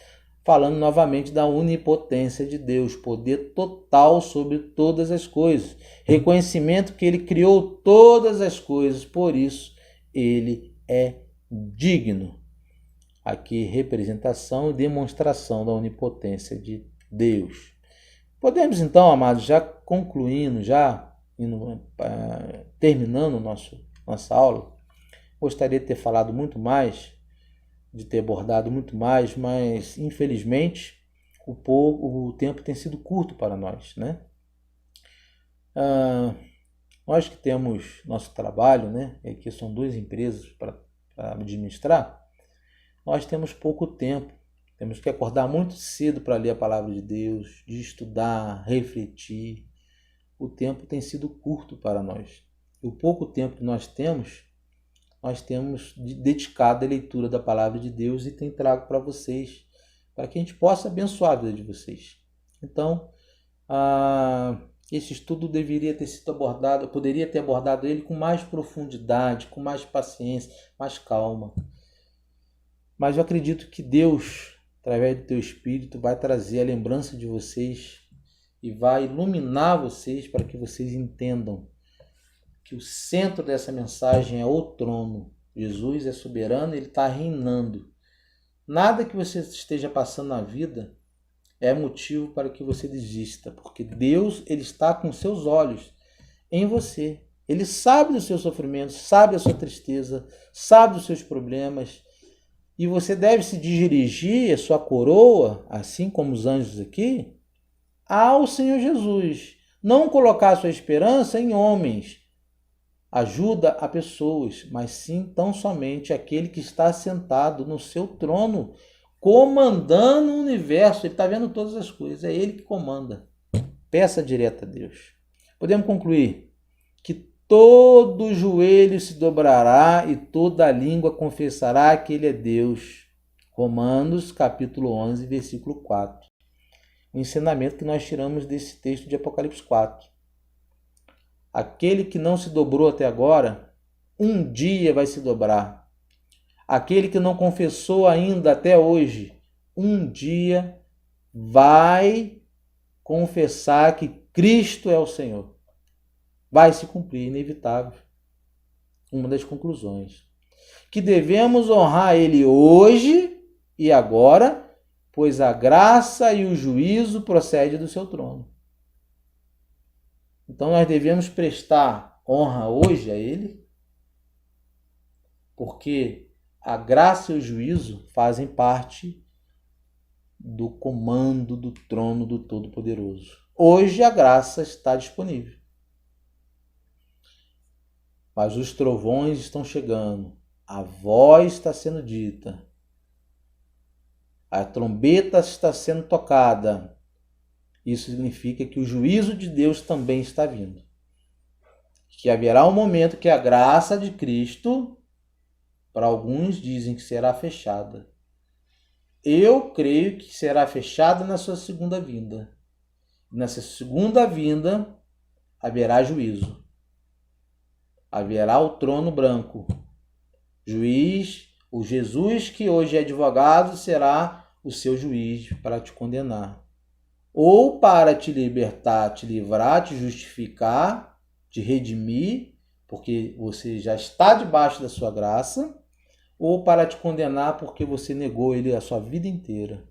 Falando novamente da onipotência de Deus, poder total sobre todas as coisas. Reconhecimento que Ele criou todas as coisas, por isso Ele é digno. Aqui, representação e demonstração da onipotência de Deus. Podemos então, amados, já concluindo, terminando nossa aula, gostaria de ter falado muito mais, de ter abordado muito mais, mas infelizmente o tempo tem sido curto para nós, né? Nós que temos nosso trabalho, né? Aqui são 2 empresas para administrar. Nós temos pouco tempo, temos que acordar muito cedo para ler a palavra de Deus, de estudar, refletir. O tempo tem sido curto para nós. o pouco tempo que nós temos dedicado à leitura da palavra de Deus e tem trago para vocês, para que a gente possa abençoar a vida de vocês. Então, esse estudo deveria ter sido abordado, eu poderia ter abordado ele com mais profundidade, com mais paciência, mais calma. Mas eu acredito que Deus, através do teu Espírito, vai trazer a lembrança de vocês e vai iluminar vocês para que vocês entendam que o centro dessa mensagem é o trono. Jesus é soberano, ele está reinando. Nada que você esteja passando na vida é motivo para que você desista, porque Deus, ele está com seus olhos em você. Ele sabe dos seus sofrimentos, sabe da sua tristeza, sabe dos seus problemas, e você deve se dirigir a sua coroa, assim como os anjos aqui, ao Senhor Jesus. Não colocar sua esperança em homens, ajuda a pessoas, mas sim tão somente aquele que está sentado no seu trono, comandando o universo. Ele está vendo todas as coisas, é ele que comanda. Peça direto a Deus. Podemos concluir que todo joelho se dobrará e toda língua confessará que ele é Deus. Romanos capítulo 11, versículo 4. O ensinamento que nós tiramos desse texto de Apocalipse 4. Aquele que não se dobrou até agora, um dia vai se dobrar. Aquele que não confessou ainda até hoje, um dia vai confessar que Cristo é o Senhor. Vai se cumprir, inevitável. Uma das conclusões. Que devemos honrar Ele hoje e agora, pois a graça e o juízo procedem do seu trono. Então nós devemos prestar honra hoje a Ele, porque a graça e o juízo fazem parte do comando do trono do Todo-Poderoso. Hoje a graça está disponível. Mas os trovões estão chegando, a voz está sendo dita, a trombeta está sendo tocada. Isso significa que o juízo de Deus também está vindo. Que haverá um momento que a graça de Cristo, para alguns dizem que será fechada. Eu creio que será fechada na sua segunda vinda. Nessa segunda vinda haverá juízo. Haverá o trono branco. Juiz, o Jesus que hoje é advogado será o seu juiz para te condenar. Ou para te libertar, te livrar, te justificar, te redimir, porque você já está debaixo da sua graça, ou para te condenar porque você negou ele a sua vida inteira.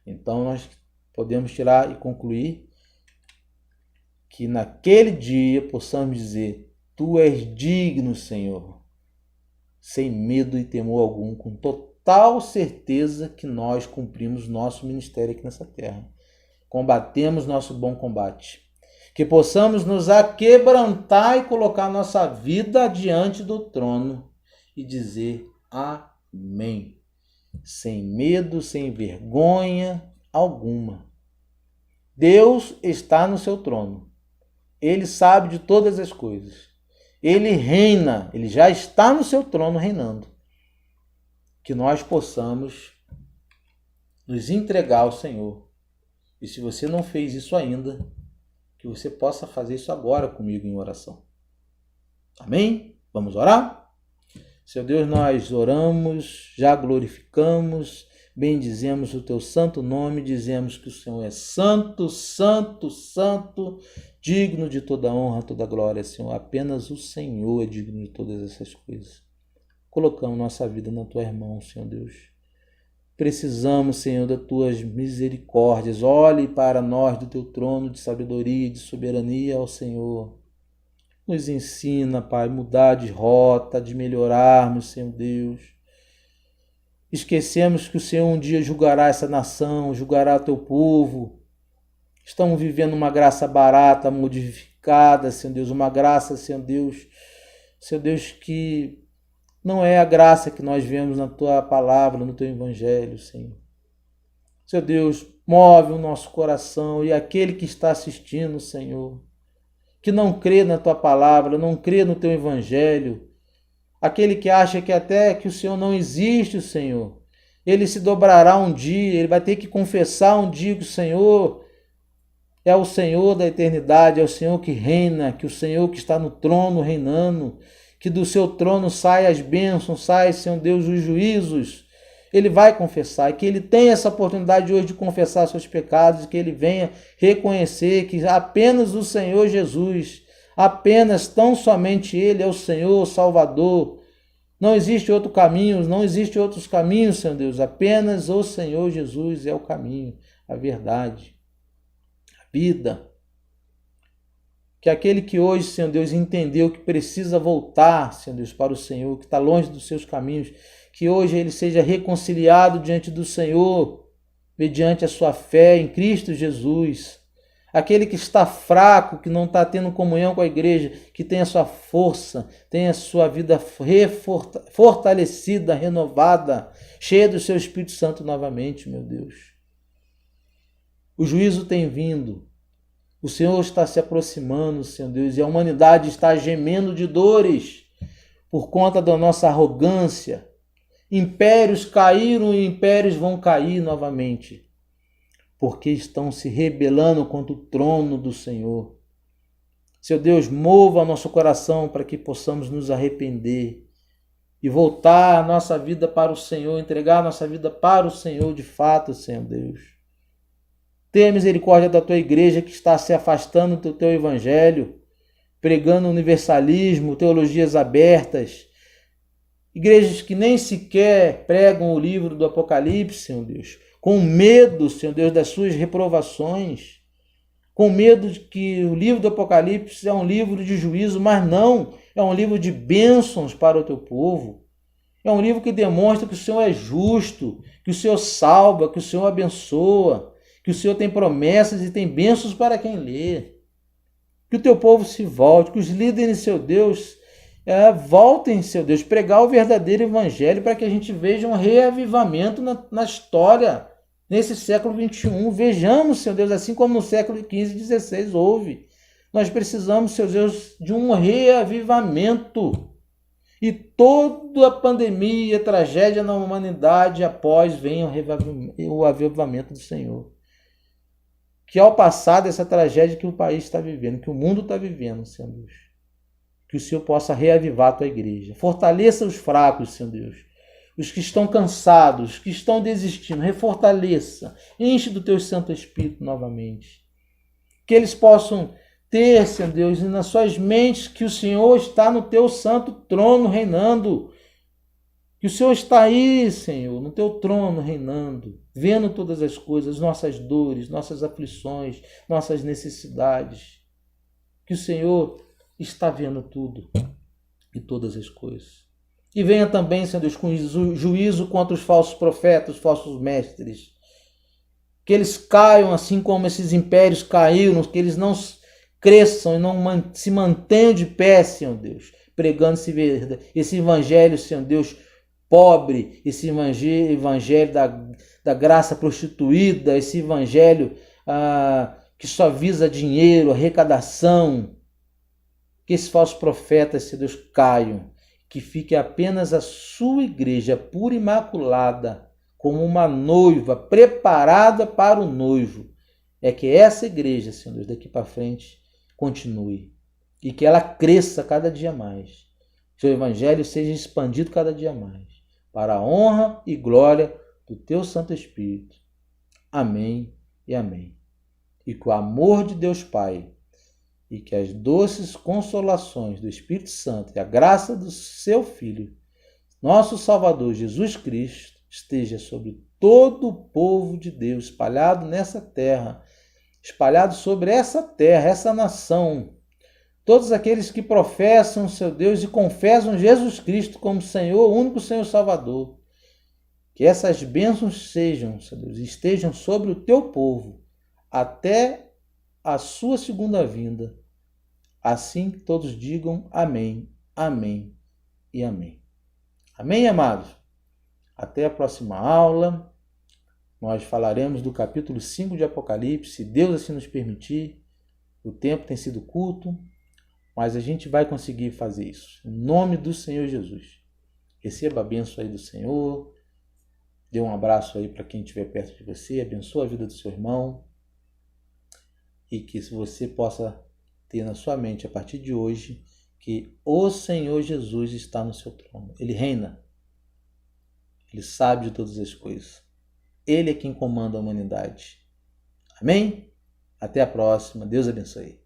Então nós podemos tirar e concluir que naquele dia possamos dizer: Tu és digno, Senhor, sem medo e temor algum, com total certeza que nós cumprimos nosso ministério aqui nessa terra. Combatemos nosso bom combate. Que possamos nos aquebrantar e colocar nossa vida diante do trono e dizer amém. Sem medo, sem vergonha alguma. Deus está no seu trono. Ele sabe de todas as coisas. Ele reina, ele já está no seu trono reinando. Que nós possamos nos entregar ao Senhor. E se você não fez isso ainda, que você possa fazer isso agora comigo em oração. Amém? Vamos orar? Seu Deus, nós oramos, já glorificamos, bendizemos o teu santo nome, dizemos que o Senhor é santo, santo, santo, digno de toda honra, toda glória, Senhor. Apenas o Senhor é digno de todas essas coisas. Colocamos nossa vida na tua mão, Senhor Deus. Precisamos, Senhor, das tuas misericórdias. Olhe para nós do teu trono de sabedoria e de soberania, ó Senhor. Nos ensina, Pai, mudar de rota, de melhorarmos, Senhor Deus. Esquecemos que o Senhor um dia julgará essa nação, julgará o teu povo. Estamos vivendo uma graça barata, modificada, Senhor Deus, uma graça, Senhor Deus, que não é a graça que nós vemos na tua palavra, no teu evangelho, Senhor. Senhor Deus, move o nosso coração e aquele que está assistindo, Senhor, que não crê na tua palavra, não crê no teu evangelho, aquele que acha que até que o Senhor não existe, o Senhor, ele se dobrará um dia, ele vai ter que confessar um dia que o Senhor é o Senhor da eternidade, é o Senhor que reina, que o Senhor que está no trono reinando, que do seu trono sai as bênçãos, sai, Senhor Deus, os juízos. Ele vai confessar, e que ele tenha essa oportunidade hoje de confessar seus pecados, e que ele venha reconhecer que apenas o Senhor Jesus, apenas tão somente ele é o Senhor, o Salvador. Não existe outro caminho, não existe outros caminhos, Senhor Deus, apenas o Senhor Jesus é o caminho, a verdade, a vida. Que aquele que hoje, Senhor Deus, entendeu que precisa voltar, Senhor Deus, para o Senhor, que está longe dos seus caminhos, que hoje ele seja reconciliado diante do Senhor, mediante a sua fé em Cristo Jesus. Aquele que está fraco, que não está tendo comunhão com a igreja, que tenha sua força, tenha sua vida fortalecida, renovada, cheia do seu Espírito Santo novamente, meu Deus. O juízo tem vindo. O Senhor está se aproximando, Senhor Deus, e a humanidade está gemendo de dores por conta da nossa arrogância. Impérios caíram e impérios vão cair novamente, porque estão se rebelando contra o trono do Senhor. Seu Deus, mova nosso coração para que possamos nos arrepender e voltar a nossa vida para o Senhor, entregar a nossa vida para o Senhor de fato, Senhor Deus. Tenha misericórdia da tua igreja que está se afastando do teu evangelho, pregando universalismo, teologias abertas, igrejas que nem sequer pregam o livro do Apocalipse, Senhor Deus, com medo, Senhor Deus, das suas reprovações, com medo de que o livro do Apocalipse é um livro de juízo, mas não, é um livro de bênçãos para o teu povo. É um livro que demonstra que o Senhor é justo, que o Senhor salva, que o Senhor abençoa, que o Senhor tem promessas e tem bênçãos para quem lê. Que o teu povo se volte, que os líderes, Seu Deus, voltem, Seu Deus, pregar o verdadeiro evangelho para que a gente veja um reavivamento na história, nesse século XXI. Vejamos, Seu Deus, assim como no século XV e XVI houve. Nós precisamos, Seu Deus, de um reavivamento. E toda a pandemia, a tragédia na humanidade, após venha o avivamento do Senhor. Que ao passar dessa tragédia que o país está vivendo, que o mundo está vivendo, Senhor Deus, que o Senhor possa reavivar a tua igreja. Fortaleça os fracos, Senhor Deus. Os que estão cansados, os que estão desistindo, refortaleça. Enche do teu Santo Espírito novamente. Que eles possam ter, Senhor Deus, nas suas mentes que o Senhor está no teu santo trono reinando. Que o Senhor está aí, Senhor, no teu trono reinando, vendo todas as coisas, nossas dores, nossas aflições, nossas necessidades. Que o Senhor está vendo tudo e todas as coisas. E venha também, Senhor Deus, com juízo contra os falsos profetas, os falsos mestres. Que eles caiam assim como esses impérios caíram, que eles não cresçam e não se mantenham de pé, Senhor Deus, pregando esse evangelho, Senhor Deus, pobre, esse evangelho da graça prostituída, esse evangelho que só visa dinheiro, arrecadação. Que esses falsos profetas, Senhor Deus, caiam, que fique apenas a sua igreja pura e imaculada, como uma noiva preparada para o noivo. É que essa igreja, Senhor Deus, daqui para frente, continue. E que ela cresça cada dia mais. Que o evangelho seja expandido cada dia mais. Para a honra e glória do teu Santo Espírito. Amém e amém. E que o amor de Deus Pai, e que as doces consolações do Espírito Santo e a graça do seu Filho, nosso Salvador Jesus Cristo, esteja sobre todo o povo de Deus espalhado nessa terra, espalhado sobre essa terra, essa nação. Todos aqueles que professam seu Deus e confessam Jesus Cristo como Senhor, único Senhor Salvador. Que essas bênçãos sejam, Senhor Deus, estejam sobre o teu povo até a sua segunda vinda. Assim que todos digam amém, amém e amém. Amém, amados? Até a próxima aula. Nós falaremos do capítulo 5 de Apocalipse, se Deus assim nos permitir. O tempo tem sido curto, Mas a gente vai conseguir fazer isso. Em nome do Senhor Jesus. Receba a bênção aí do Senhor. Dê um abraço aí para quem estiver perto de você. Abençoa a vida do seu irmão. E que você possa ter na sua mente a partir de hoje que o Senhor Jesus está no seu trono. Ele reina. Ele sabe de todas as coisas. Ele é quem comanda a humanidade. Amém? Até a próxima. Deus abençoe.